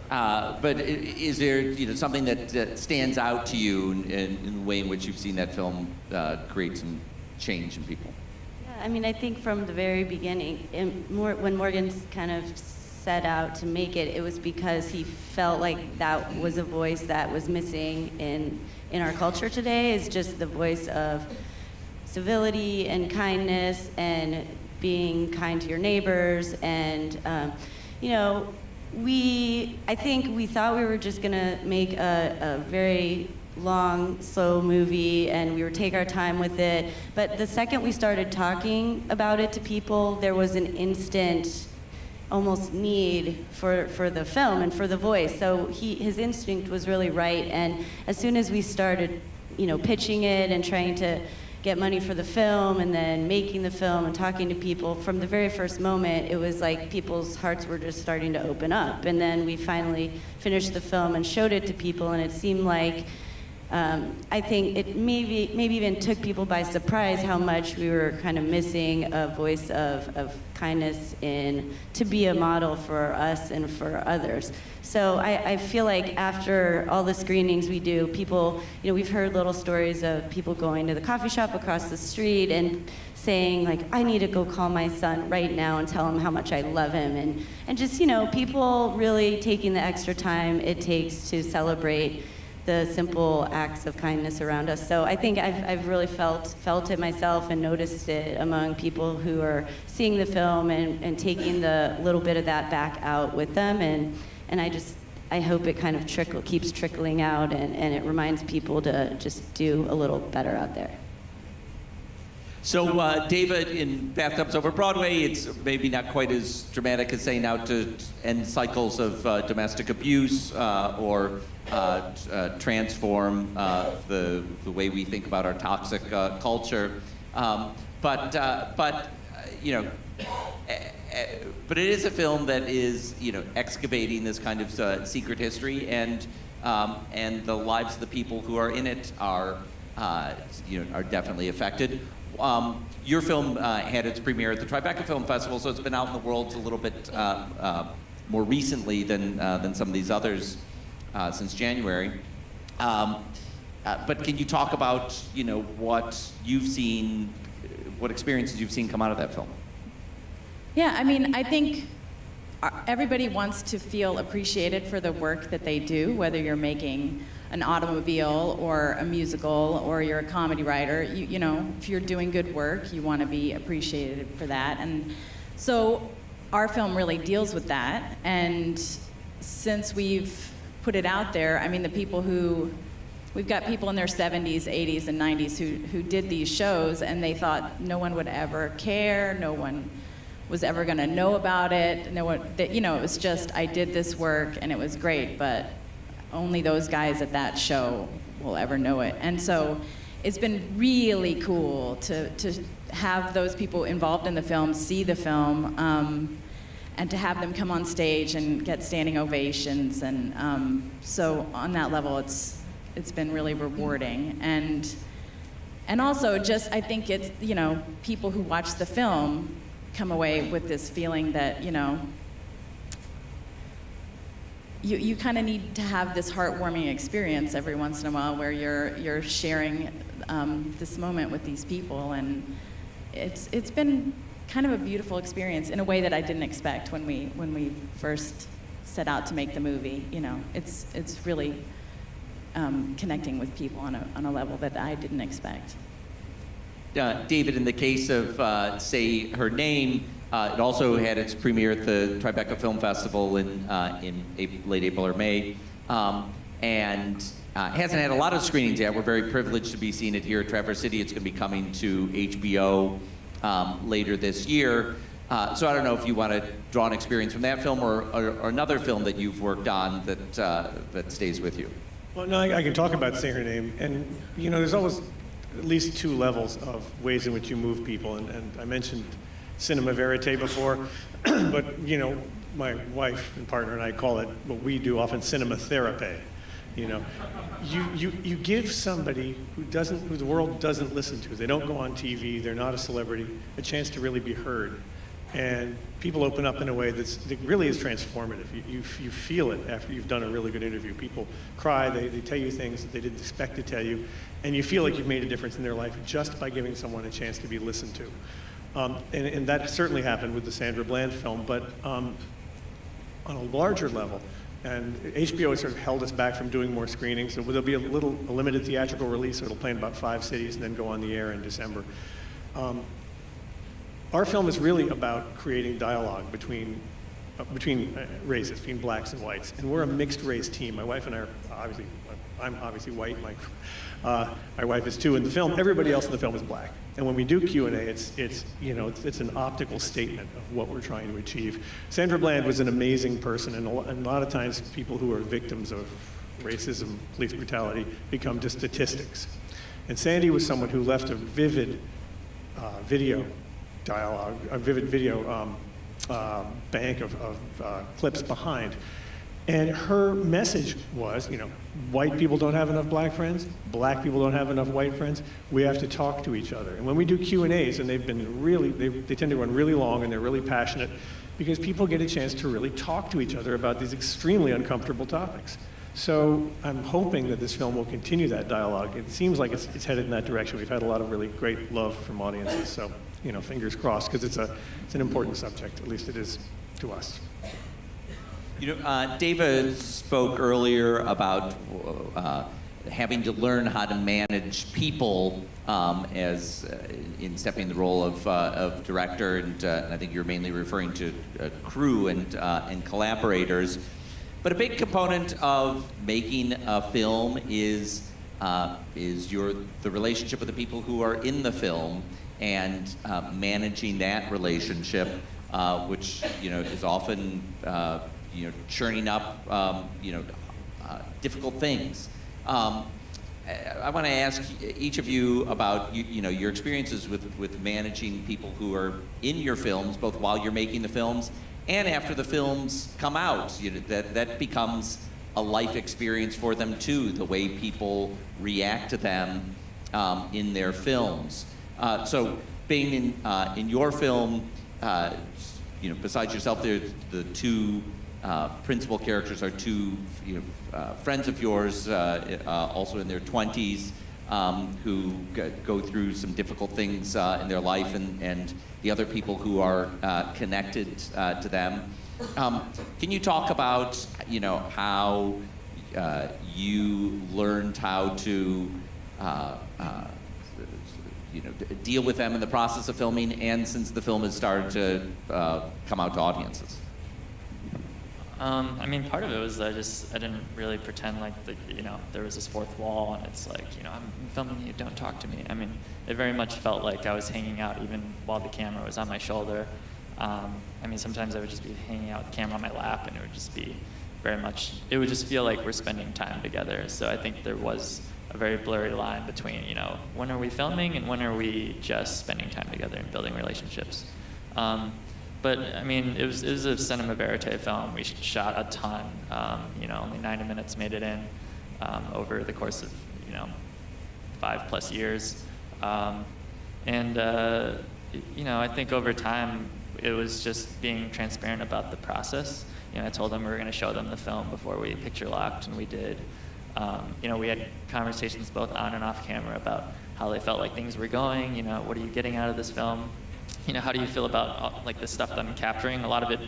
But is there something that stands out to you in the way in which you've seen that film create some change in people? Yeah, I think from the very beginning, when Morgan's kind of set out to make it, it was because he felt like that was a voice that was missing in our culture today, is just the voice of civility and kindness and being kind to your neighbors. And, I think we thought we were just gonna make a very long, slow movie, and we would take our time with it. But the second we started talking about it to people, there was an instant almost need for the film and for the voice. So his instinct was really right. And as soon as we started, pitching it and trying to get money for the film and then making the film and talking to people, from the very first moment, it was like people's hearts were just starting to open up. And then we finally finished the film and showed it to people, and it seemed like, I think it maybe even took people by surprise how much we were kind of missing a voice of kindness to be a model for us and for others. So I feel like after all the screenings we do, people, we've heard little stories of people going to the coffee shop across the street and saying, like, I need to go call my son right now and tell him how much I love him. And just, people really taking the extra time it takes to celebrate the simple acts of kindness around us. So I think I've really felt it myself and noticed it among people who are seeing the film and taking the little bit of that back out with them. And I hope it kind of keeps trickling out, and it reminds people to just do a little better out there. So, David, in Bathtubs over Broadway, it's maybe not quite as dramatic as saying out to end cycles of domestic abuse or transform the way we think about our toxic culture. But you know, but it is a film that is, you know, excavating this kind of secret history, and the lives of the people who are in it are, you know, are definitely affected. Your film had its premiere at the Tribeca Film Festival, so it's been out in the world a little bit more recently than some of these others since January. But can you talk about, you know, what you've seen, what experiences you've seen come out of that film? Yeah, I mean, I think everybody wants to feel appreciated for the work that they do, whether you're making an automobile or a musical or you're a comedy writer. You know, if you're doing good work, you want to be appreciated for that. And so our film really deals with that. And since we've put it out there, I mean, we've got people in their 70s, 80s, and 90s who did these shows, and they thought no one would ever care, no one was ever going to know about it. No one, you know, it was just, I did this work and it was great, but only those guys at that show will ever know it. And so it's been really cool to have those people involved in the film see the film, and to have them come on stage and get standing ovations. And so on that level, it's been really rewarding. And also just, I think it's, you know, people who watch the film come away with this feeling that, you know, you kind of need to have this heartwarming experience every once in a while where you're sharing this moment with these people, and it's been kind of a beautiful experience in a way that I didn't expect when we first set out to make the movie. You know, it's really connecting with people on a level that I didn't expect. David, in the case of Say Her Name, it also had its premiere at the Tribeca Film Festival in late April or May, and hasn't had a lot of screenings yet. We're very privileged to be seeing it here at Traverse City. It's going to be coming to HBO later this year. So I don't know if you want to draw an experience from that film or another film that you've worked on that stays with you. Well, no, I can talk about Say Her Name, and you know, there's always at least two levels of ways in which you move people, and I mentioned cinema verite before, but you know, my wife and partner and I call it what we do often cinema therapy. You know, you give somebody who the world doesn't listen to, they don't go on TV, they're not a celebrity, a chance to really be heard. And people open up in a way that really is transformative. You feel it after you've done a really good interview. People cry, they tell you things that they didn't expect to tell you, and you feel like you've made a difference in their life just by giving someone a chance to be listened to. And that certainly happened with the Sandra Bland film, but on a larger level, and HBO has sort of held us back from doing more screenings, so there'll be a limited theatrical release, so it'll play in about 5 cities and then go on the air in December. Our film is really about creating dialogue between races, between blacks and whites, and we're a mixed race team. My wife and I are obviously, I'm obviously white, my wife is too in the film. Everybody else in the film is black. And when we do Q&A, it's an optical statement of what we're trying to achieve. Sandra Bland was an amazing person, and a lot of times people who are victims of racism, police brutality, become just statistics. And Sandy was someone who left a vivid video dialogue, a vivid video bank of clips behind. And her message was, you know, white people don't have enough black friends, black people don't have enough white friends, we have to talk to each other. And when we do Q&As, and they've been really, they tend to run really long and they're really passionate, because people get a chance to really talk to each other about these extremely uncomfortable topics. So I'm hoping that this film will continue that dialogue. It seems like it's headed in that direction. We've had a lot of really great love from audiences, so, you know, fingers crossed, because it's an important subject, at least it is to us. You know, David spoke earlier about having to learn how to manage people in stepping the role of director, and I think you're mainly referring to crew and collaborators. But a big component of making a film is the relationship with the people who are in the film. and managing that relationship, which is often churning up difficult things. I want to ask each of you about your experiences with managing people who are in your films, both while you're making the films and after the films come out. That becomes a life experience for them too, the way people react to them in their films. So being in your film, besides yourself, the two principal characters are two friends of yours, also in their 20s, who go through some difficult things in their life, and the other people who are connected to them. Can you talk about how you learned how to deal with them in the process of filming, and since the film has started to come out to audiences? Part of it was I didn't really pretend like there was this fourth wall and it's like, I'm filming you, don't talk to me. It very much felt like I was hanging out even while the camera was on my shoulder. Sometimes I would just be hanging out with the camera on my lap, and it would just be it would just feel like we're spending time together. So I think there was a very blurry line between, when are we filming and when are we just spending time together and building relationships. But it was a cinema verite film. We shot a ton. Only 90 minutes made it in over the course of 5+ years. I think over time it was just being transparent about the process. I told them we were going to show them the film before we picture locked, and we did. We had conversations both on and off camera about how they felt like things were going. What are you getting out of this film? How do you feel about the stuff that I'm capturing? A lot of it,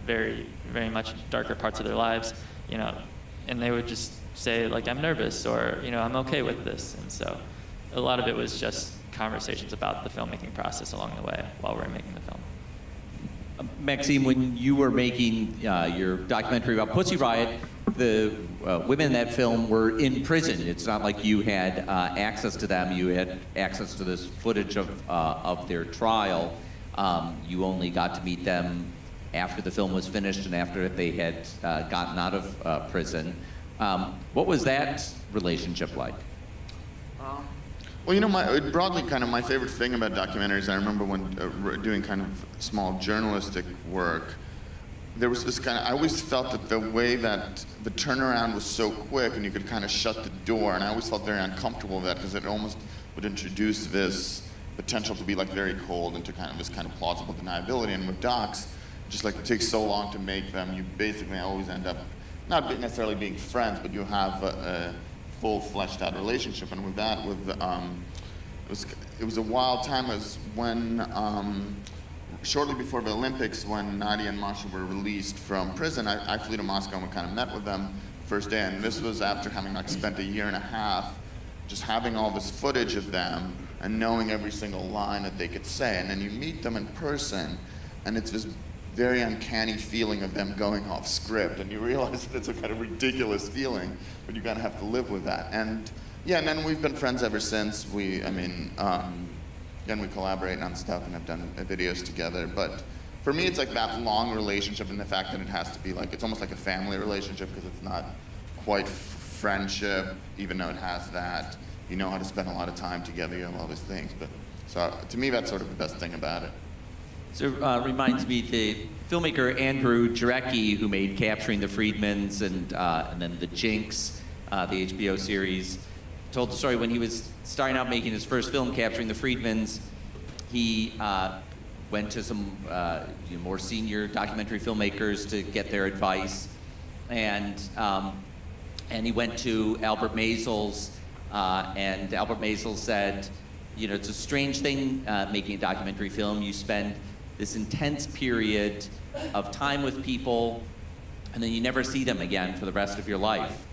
very, very much darker parts of their lives, and they would just say I'm nervous, or I'm okay with this. And so a lot of it was just conversations about the filmmaking process along the way while we were making the film. Maxime, when you were making your documentary about Pussy Riot, the women in that film were in prison. It's not like you had access to them. You had access to this footage of their trial. You only got to meet them after the film was finished and after they had gotten out of prison. What was that relationship like? Well, broadly, kind of my favorite thing about documentaries, I remember when doing kind of small journalistic work, there was this I always felt that the way that the turnaround was so quick and you could kind of shut the door, and I always felt very uncomfortable with that because it almost would introduce this potential to be very cold into this kind of plausible deniability. And with docs, just it takes so long to make them, you basically always end up not necessarily being friends, but you have a full fleshed out relationship. And with that, it was a wild time. It was when shortly before the Olympics, when Nadia and Masha were released from prison, I flew to Moscow and we kind of met with them first day. And this was after having spent a year and a half just having all this footage of them and knowing every single line that they could say. And then you meet them in person, and it's this very uncanny feeling of them going off script, and you realize that it's a kind of ridiculous feeling, but you kind of have to live with that. And yeah, and then we've been friends ever since. Again, we collaborate on stuff and have done videos together. But for me, it's that long relationship, and the fact that it has to be it's almost like a family relationship, because it's not quite friendship, even though it has that. You know how to spend a lot of time together, you have all these things. But so to me, that's sort of the best thing about it. So it reminds me, the filmmaker Andrew Jarecki, who made Capturing the Friedmans and then The Jinx, the HBO series, told the story when he was starting out making his first film, Capturing the Friedmans. He went to some more senior documentary filmmakers to get their advice, and he went to Albert Maysles, and Albert Maysles said, it's a strange thing making a documentary film. You spend this intense period of time with people, and then you never see them again for the rest of your life.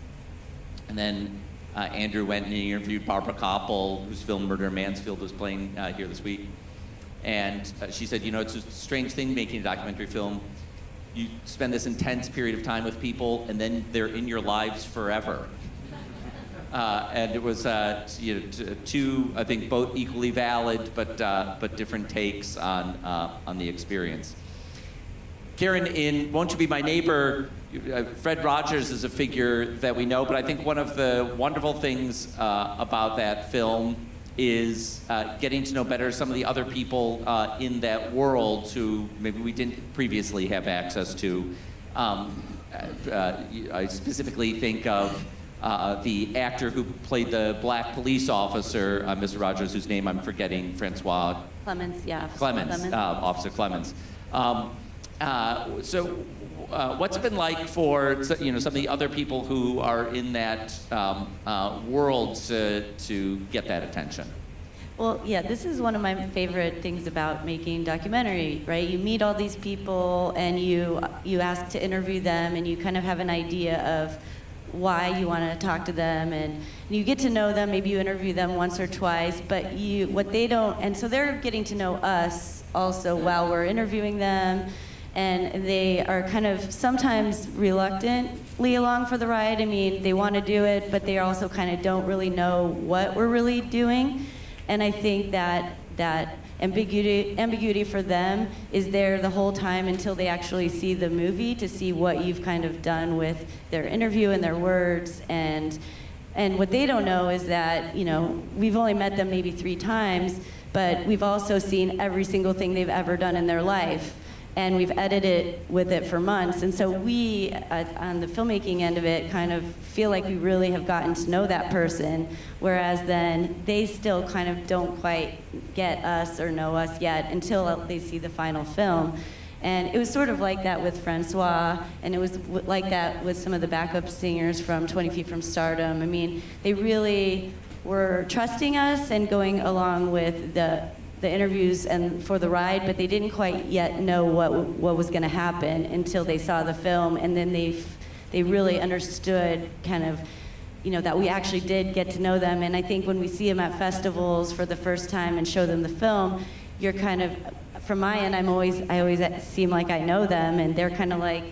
And then Andrew went and he interviewed Barbara Koppel, whose film Murder in Mansfield was playing here this week. And she said, it's a strange thing making a documentary film. You spend this intense period of time with people, and then they're in your lives forever. And it was two, I think, both equally valid, but different takes on the experience. Karen, in Won't You Be My Neighbor, Fred Rogers is a figure that we know, but I think one of the wonderful things about that film is getting to know better some of the other people in that world who maybe we didn't previously have access to. I specifically think of the actor who played the black police officer, Mr. Rogers, whose name I'm forgetting, Francois Clemens, yeah. Officer Clemens. So what's it been like for some of the other people who are in that world to get that attention? Well, yeah, this is one of my favorite things about making documentary, right? You meet all these people and you ask to interview them, and you kind of have an idea of why you want to talk to them, and you get to know them. Maybe you interview them once or twice, but what they don't, and so they're getting to know us also while we're interviewing them, and they are kind of sometimes reluctantly along for the ride. I mean, they want to do it, but they also kind of don't really know what we're really doing. And I think that ambiguity for them is there the whole time until they actually see the movie, to see what you've kind of done with their interview and their words. And what they don't know is that, we've only met them maybe 3 times, but we've also seen every single thing they've ever done in their life. And we've edited with it for months. And so we, on the filmmaking end of it, kind of feel like we really have gotten to know that person, whereas then they still kind of don't quite get us or know us yet until they see the final film. And it was sort of like that with Francois, and it was like that with some of the backup singers from 20 Feet from Stardom. I mean, they really were trusting us and going along with the interviews and for the ride, but they didn't quite yet know what was going to happen until they saw the film, and then they really understood kind of, that we actually did get to know them. And I think when we see them at festivals for the first time and show them the film, you're kind of, from my end, I always seem like I know them, and they're kind of like,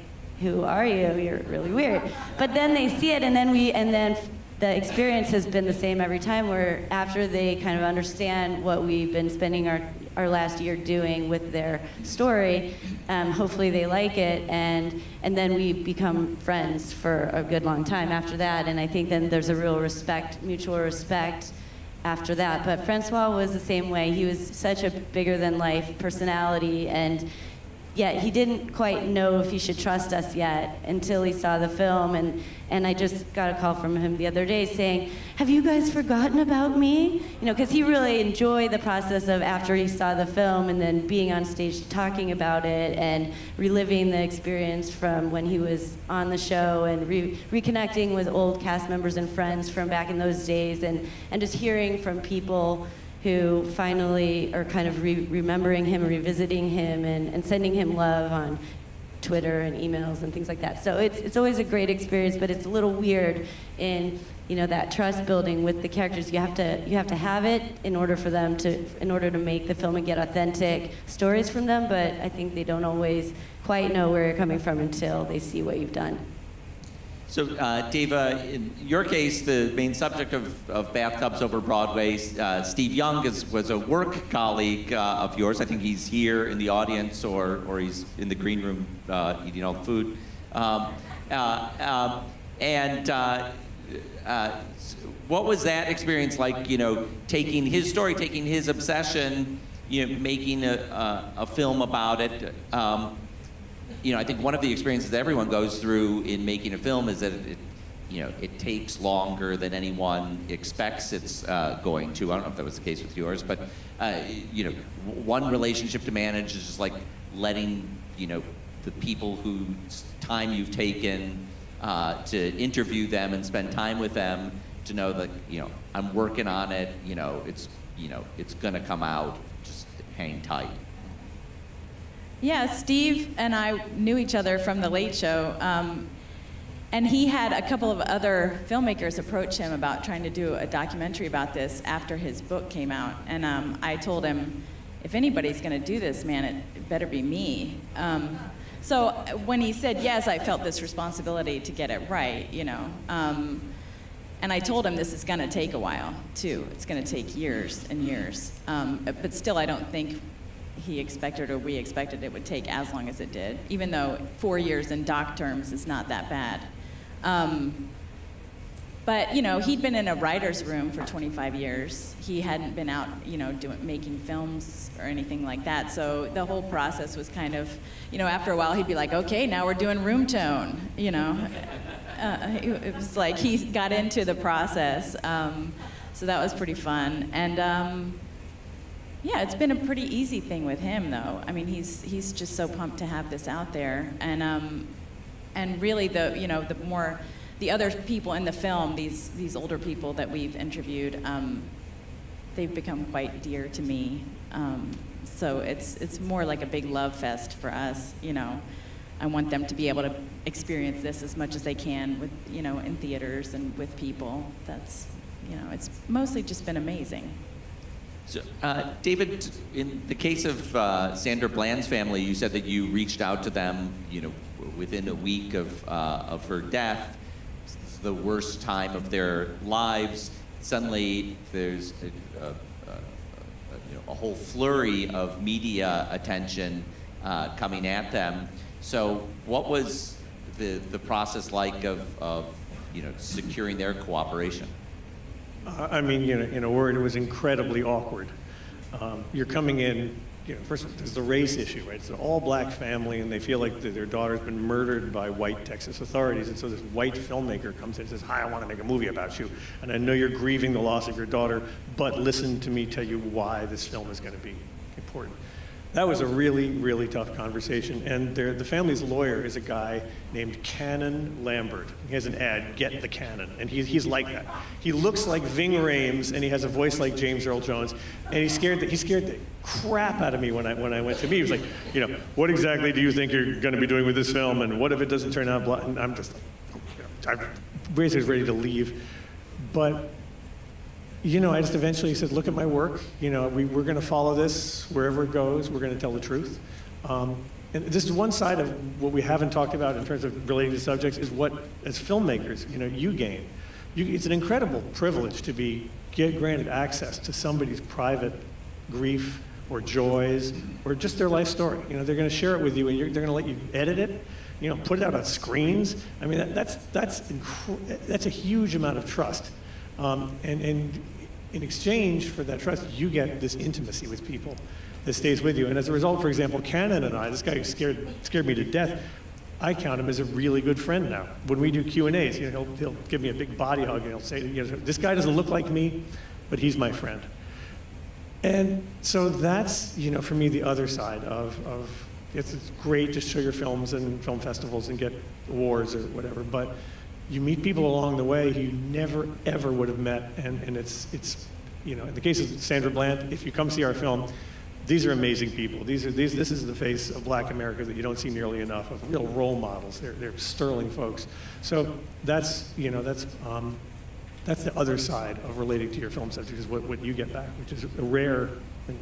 who are you? You're really weird. But then they see it, and then the experience has been the same every time, where after they kind of understand what we've been spending our last year doing with their story, hopefully they like it, and then we become friends for a good long time after that. And I think then there's a real mutual respect after that. But Francois was the same way. He was such a bigger than life personality, and yet he didn't quite know if he should trust us yet until he saw the film. And I just got a call from him the other day saying, have you guys forgotten about me? Because he really enjoyed the process of, after he saw the film and then being on stage talking about it and reliving the experience from when he was on the show, and reconnecting with old cast members and friends from back in those days, and just hearing from people who finally are kind of remembering him, revisiting him, and sending him love on Twitter and emails and things like that. So it's always a great experience, but it's a little weird in that trust building with the characters. You have to have it in order to make the film and get authentic stories from them. But I think they don't always quite know where you're coming from until they see what you've done. So, Deva, in your case, the main subject of Bathtubs over Broadway, Steve Young was a work colleague of yours. I think he's here in the audience, or he's in the green room eating all the food. What was that experience like, taking his story, taking his obsession, making a film about it? I think one of the experiences that everyone goes through in making a film is that it takes longer than anyone expects it's going to. I don't know if that was the case with yours, but one relationship to manage is just like letting the people whose time you've taken to interview them and spend time with them to know that I'm working on it. It's gonna come out. Just hang tight. Yeah, Steve and I knew each other from The Late Show, and he had a couple of other filmmakers approach him about trying to do a documentary about this after his book came out. And I told him, if anybody's going to do this, man, it better be me. So when he said yes, I felt this responsibility to get it right, And I told him this is going to take a while, too. It's going to take years and years. But still, I don't think he expected or we expected it would take as long as it did, even though 4 years in doc terms is not that bad. But, you know, he'd been in a writer's room for 25 years. He hadn't been out, you know, making films or anything like that. So the whole process was kind of, you know, after a while he'd be like, okay, now we're doing room tone, you know. It was like he got into the process. So that was pretty fun. And yeah, it's been a pretty easy thing with him, though. I mean, he's just so pumped to have this out there. And really the other people in the film, these older people that we've interviewed, they've become quite dear to me. So it's more like a big love fest for us, you know. I want them to be able to experience this as much as they can with, you know, in theaters and with people. That's, you know, it's mostly just been amazing. So, David, in the case of Sandra Bland's family, you said that you reached out to them, you know, within a week of her death. It's the worst time of their lives. Suddenly, there's a whole flurry of media attention coming at them. So, what was the process like of you know, securing their cooperation? I mean, you know, in a word, it was incredibly awkward. You're coming in, you know, first there's the race issue, right? It's an all-black family, and they feel like their daughter's been murdered by white Texas authorities, and so this white filmmaker comes in and says, hi, I want to make a movie about you, and I know you're grieving the loss of your daughter, but listen to me tell you why this film is going to be important. That was a really, really tough conversation, and the family's lawyer is a guy named Cannon Lambert. He has an ad, Get the Cannon, and he's like that. He looks like Ving Rhames, and he has a voice like James Earl Jones, and he scared the crap out of me when I went to meet. He was like, you know, what exactly do you think you're going to be doing with this film, and what if it doesn't turn out blah? And I'm just like, you know, I basically was ready to leave, but you know, I just eventually said, look at my work. You know, we're going to follow this wherever it goes. We're going to tell the truth. And this is one side of what we haven't talked about in terms of relating to subjects is what, as filmmakers, you know, you gain. It's an incredible privilege to get granted access to somebody's private grief or joys or just their life story. You know, they're going to share it with you, and they're going to let you edit it. You know, put it out on screens. I mean, that's a huge amount of trust. And in exchange for that trust, you get this intimacy with people that stays with you. And as a result, for example, Cannon and I, this guy who scared me to death, I count him as a really good friend now. When we do Q&As, you know, he'll give me a big body hug and he'll say, you know, this guy doesn't look like me, but he's my friend. And so that's, you know, for me, the other side of it's great to show your films in film festivals and get awards or whatever, but you meet people along the way who you never, ever would have met, and it's, you know, in the case of Sandra Bland, if you come see our film, these are amazing people. This is the face of Black America that you don't see nearly enough of, real role models. They're sterling folks. So that's, you know, that's the other side of relating to your film subject, is what you get back, which is a rare,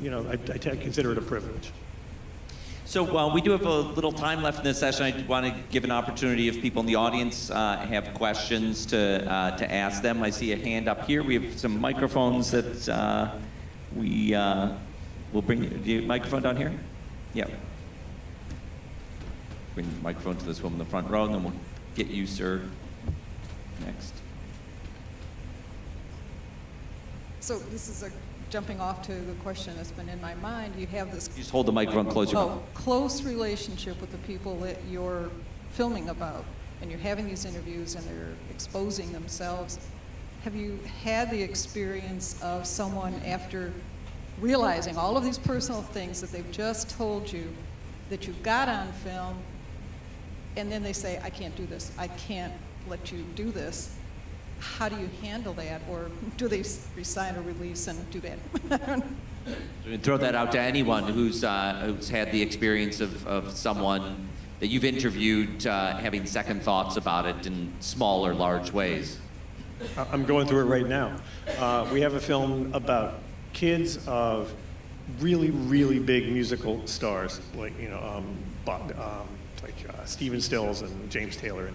you know, I consider it a privilege. So we do have a little time left in this session. I want to give an opportunity if people in the audience have questions to ask them. I see a hand up here. We have some microphones that we will bring. Do you have a microphone down here? Yeah. Bring the microphone to this woman in the front row, and then we'll get you, sir, next. So this is jumping off to the question that's been in my mind. You have this Just hold the microphone closer. close relationship with the people that you're filming about, and you're having these interviews and they're exposing themselves. Have you had the experience of someone, after realizing all of these personal things that they've just told you that you got on film, and then they say, I can't do this, I can't let you do this? How do you handle that, or do they resign a release and do that? Throw that out to anyone who's had the experience of someone that you've interviewed having second thoughts about it in small or large ways. I'm going through it right now. We have a film about kids of really, really big musical stars, like, you know, like Stephen Stills and James Taylor.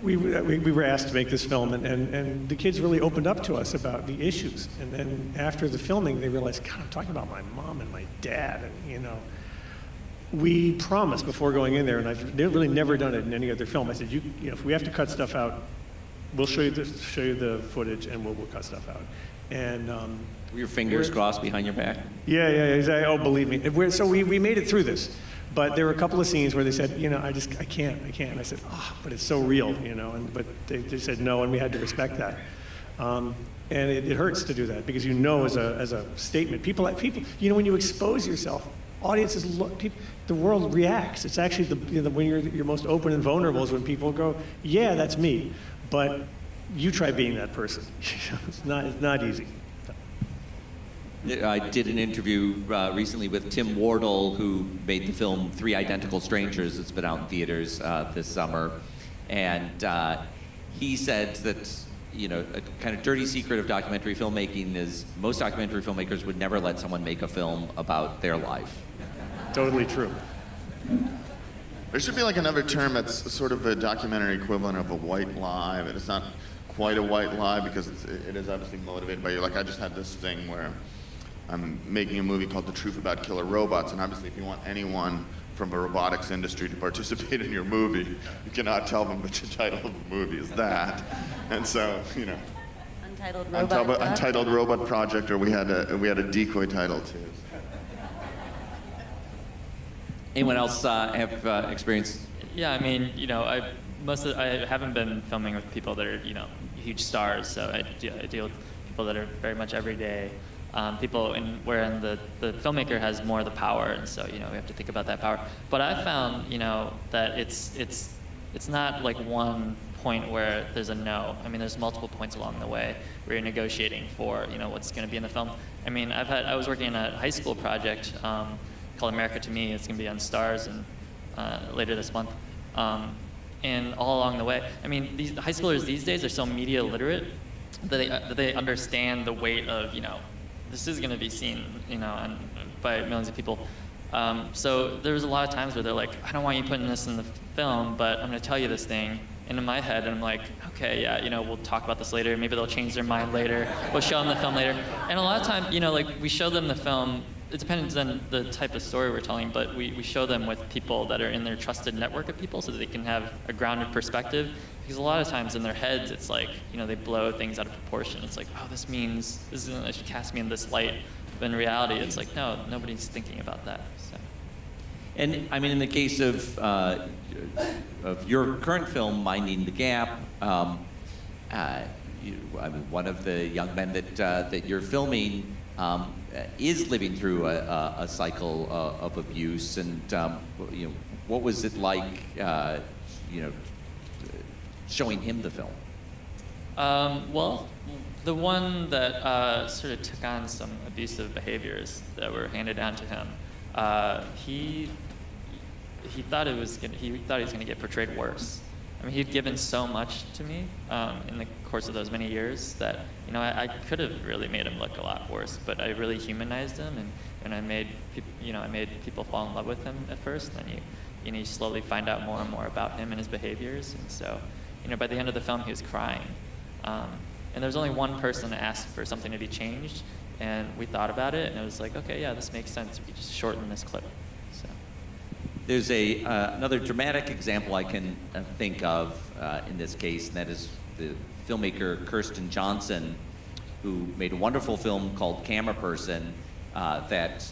we were asked to make this film, and the kids really opened up to us about the issues. And then after the filming, they realized, God, I'm talking about my mom and my dad, and you know. We promised before going in there, and I've really never done it in any other film. I said, you know, if we have to cut stuff out, we'll show you the footage, and we'll cut stuff out. And Were your fingers crossed behind your back? yeah. Exactly. Oh, believe me. So we made it through this, but there were a couple of scenes where they said, you know, I can't. And I said, but it's so real, you know. But they said no, and we had to respect that. And it hurts to do that because you know, as a statement, people, you know, when you expose yourself. Audiences look. The world reacts. It's actually when you're most open and vulnerable is when people go, "Yeah, that's me," but you try being that person. It's not easy. I did an interview recently with Tim Wardle, who made the film Three Identical Strangers. It's been out in theaters this summer, and he said that, you know, a kind of dirty secret of documentary filmmaking is most documentary filmmakers would never let someone make a film about their life. Totally true. There should be like another term that's sort of a documentary equivalent of a white lie, but it's not quite a white lie because it is obviously motivated by you. Like I just had this thing where I'm making a movie called The Truth About Killer Robots, and obviously if you want anyone from the robotics industry to participate in your movie, you cannot tell them that the title of the movie is that. And so, you know, Untitled Robot Project, or we had a decoy title too. Anyone else have experience? Yeah, I mean, you know, I haven't been filming with people that are, you know, huge stars. So I deal with people that are very much everyday people, wherein the filmmaker has more of the power, and so, you know, we have to think about that power. But I found, you know, that it's not like one point where there's a no. I mean, there's multiple points along the way where you're negotiating for, you know, what's going to be in the film. I mean, I was working on a high school project called America to Me. It's going to be on Stars and later this month. And all along the way, I mean, these high schoolers these days are so media literate that they understand the weight of, you know, this is going to be seen, you know, by millions of people. So there was a lot of times where they're like, I don't want you putting this in the film, but I'm going to tell you this thing. And in my head, I'm like, okay, yeah, you know, we'll talk about this later. Maybe they'll change their mind later. We'll show them the film later. And a lot of times, you know, like we show them the film. It depends on the type of story we're telling, but we show them with people that are in their trusted network of people so that they can have a grounded perspective. Because a lot of times in their heads, it's like, you know, they blow things out of proportion. It's like, oh, this should cast me in this light. But in reality, it's like, no, nobody's thinking about that. So. And I mean, in the case of your current film, Minding the Gap, I mean, one of the young men that you're filming is living through a cycle of abuse, and you know, what was it like, you know, showing him the film? Well, the one that sort of took on some abusive behaviors that were handed down to him, he thought he was going to get portrayed worse. I mean, he'd given so much to me in the course of those many years that, you know, I could have really made him look a lot worse, but I really humanized him, and I made people fall in love with him at first. Then you slowly find out more and more about him and his behaviors, and so, you know, by the end of the film, he was crying, and there was only one person that asked for something to be changed, and we thought about it, and it was like, okay, yeah, this makes sense. We could just shorten this clip. So. There's another dramatic example I can think of in this case, and that is the filmmaker Kirsten Johnson, who made a wonderful film called Camera Person that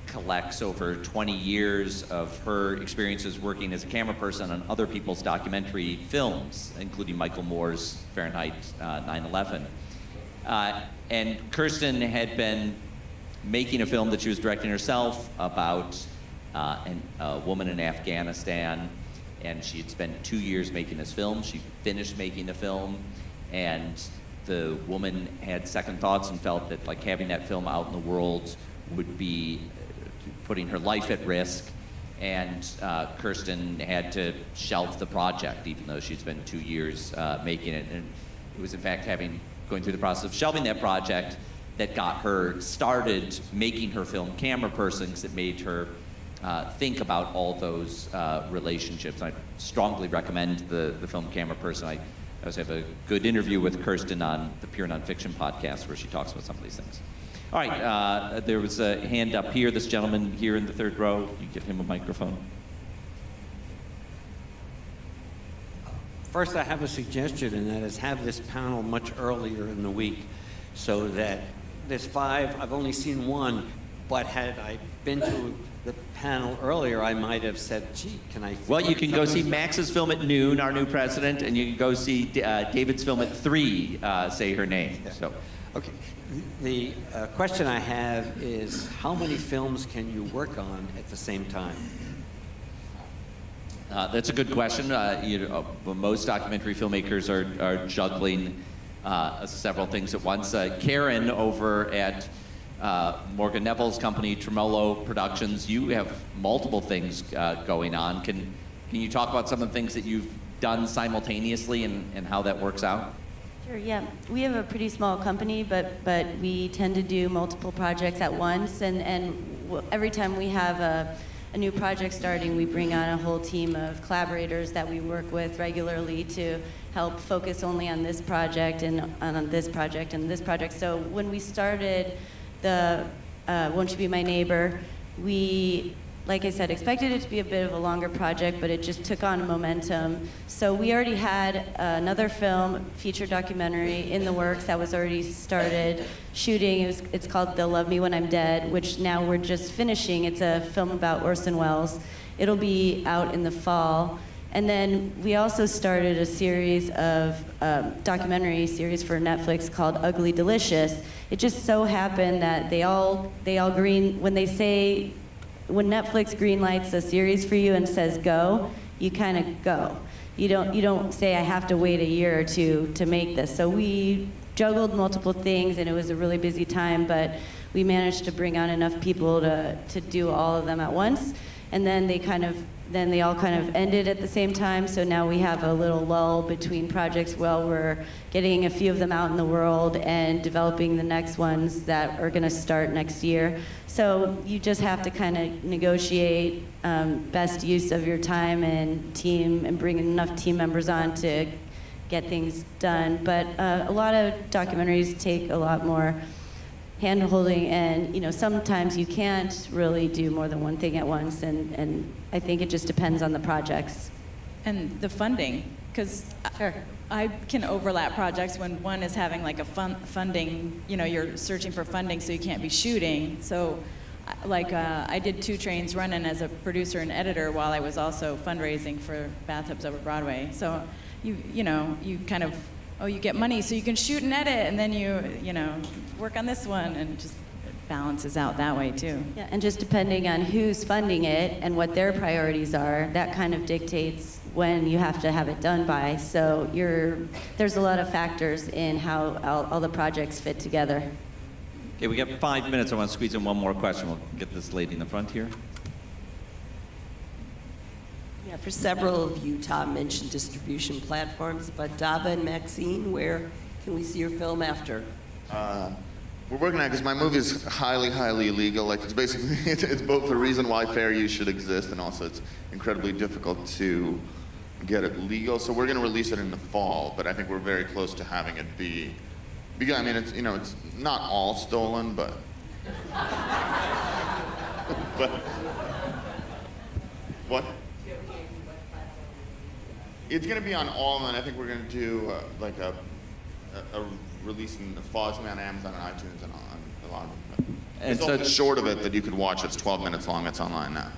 collects over 20 years of her experiences working as a camera person on other people's documentary films, including Michael Moore's Fahrenheit 9/11. And Kirsten had been making a film that she was directing herself about a woman in Afghanistan, and she had spent 2 years making this film. She finished making the film, and the woman had second thoughts and felt that, like, having that film out in the world would be putting her life at risk, and Kirsten had to shelve the project, even though she'd spent 2 years making it. And it was, in fact, going through the process of shelving that project that got her started making her film Camera Person, because it made her think about all those relationships. I strongly recommend the film camera person. I always have a good interview with Kirsten on the Pure Nonfiction podcast where she talks about some of these things. All right, there was a hand up here. This gentleman here in the third row. You give him a microphone. First, I have a suggestion, and that is have this panel much earlier in the week so that there's 5. I've only seen one, but had I been to the panel earlier, I might have said, gee, can I... Well, you can go see Max's film at noon, our new president, and you can go see David's film at 3, Say Her Name. So. Okay. The question I have is, how many films can you work on at the same time? That's a good question. Most documentary filmmakers are juggling several things at once. Karen over at Morgan Neville's company, Tremolo Productions, you have multiple things going on. Can you talk about some of the things that you've done simultaneously and how that works out? Sure, yeah. We have a pretty small company, but we tend to do multiple projects at once, and every time we have a new project starting, we bring on a whole team of collaborators that we work with regularly to help focus only on this project and on this project and this project. So when we started the Won't You Be My Neighbor, we, like I said, expected it to be a bit of a longer project, but it just took on momentum. So we already had another film, feature documentary, in the works that was already started shooting. It's called They'll Love Me When I'm Dead, which now we're just finishing. It's a film about Orson Welles. It'll be out in the fall. And then we also started a series of documentary series for Netflix called Ugly Delicious. It just so happened that they all when Netflix greenlights a series for you and says go, you kind of go. You don't say I have to wait a year or two to make this. So we juggled multiple things, and it was a really busy time, but we managed to bring on enough people to do all of them at once. And then they all kind of ended at the same time, so now we have a little lull between projects while we're getting a few of them out in the world and developing the next ones that are going to start next year. So you just have to kind of negotiate best use of your time and team and bring enough team members on to get things done. But a lot of documentaries take a lot more hand-holding, and sometimes you can't really do more than one thing at once, and I think it just depends on the projects. And the funding, because Sure. I can overlap projects when one is having like a funding, you're searching for funding so you can't be shooting. So I did 2 trains running as a producer and editor while I was also fundraising for Bathtubs over Broadway. So you kind of, you get money so you can shoot and edit, and then you work on this one, and just it balances out that way too. Yeah, and just depending on who's funding it and what their priorities are, that kind of dictates when you have to have it done by. So there's a lot of factors in how all the projects fit together. Okay, we got 5 minutes. I want to squeeze in one more question. We'll get this lady in the front here. Yeah, for several of you, Tom mentioned distribution platforms, but Dava and Maxine, where can we see your film after? We're working on it because my movie is highly, highly illegal. Like, it's basically, it's both the reason why fair use should exist, and also it's incredibly difficult to get it legal. So we're going to release it in the fall, but I think we're very close to having it be, because I mean, it's it's not all stolen, but but what? It's going to be on all of them, and I think we're going to do like a release in the fall. It's going to be on Amazon and iTunes and on a lot of them. And it's also short of it that you could watch. It's 12 minutes long. It's online now.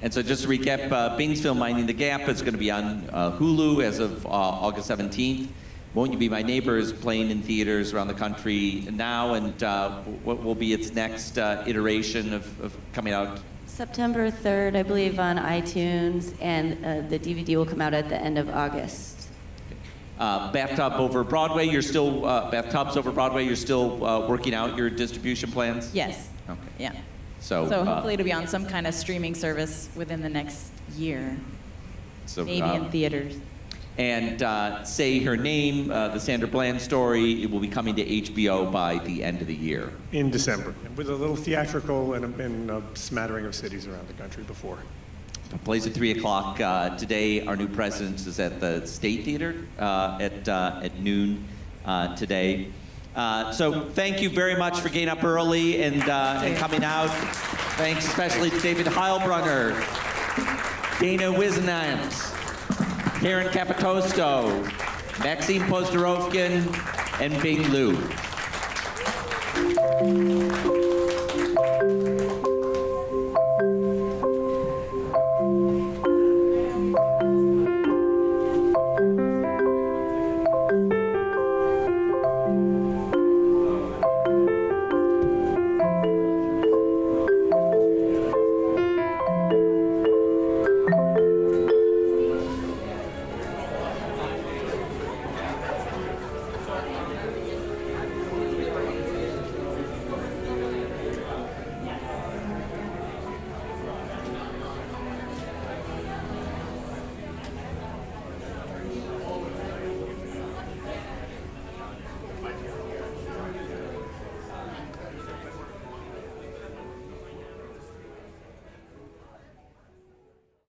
And so just to recap, Bing's film Minding the Gap is going to be on Hulu as of August 17th. Won't You Be My Neighbor is playing in theaters around the country now, and what will be its next iteration of coming out? September 3rd, I believe, on iTunes, and the DVD will come out at the end of August. Bathtubs over Broadway, you're still working out your distribution plans? Yes. Okay. Yeah. So hopefully it'll be on some kind of streaming service within the next year. So, maybe in theaters. and Say Her Name, the Sandra Bland story. It will be coming to HBO by the end of the year. In December, with a little theatrical in a smattering of cities around the country before. It plays at 3 o'clock. Today, our new presence is at the State Theater at noon today. So thank you very much for getting up early and coming out. Thanks especially to David Heilbrunner, Dana Wisenant, Karen Capitosto, Maxine Posterovkin, and Bing Liu.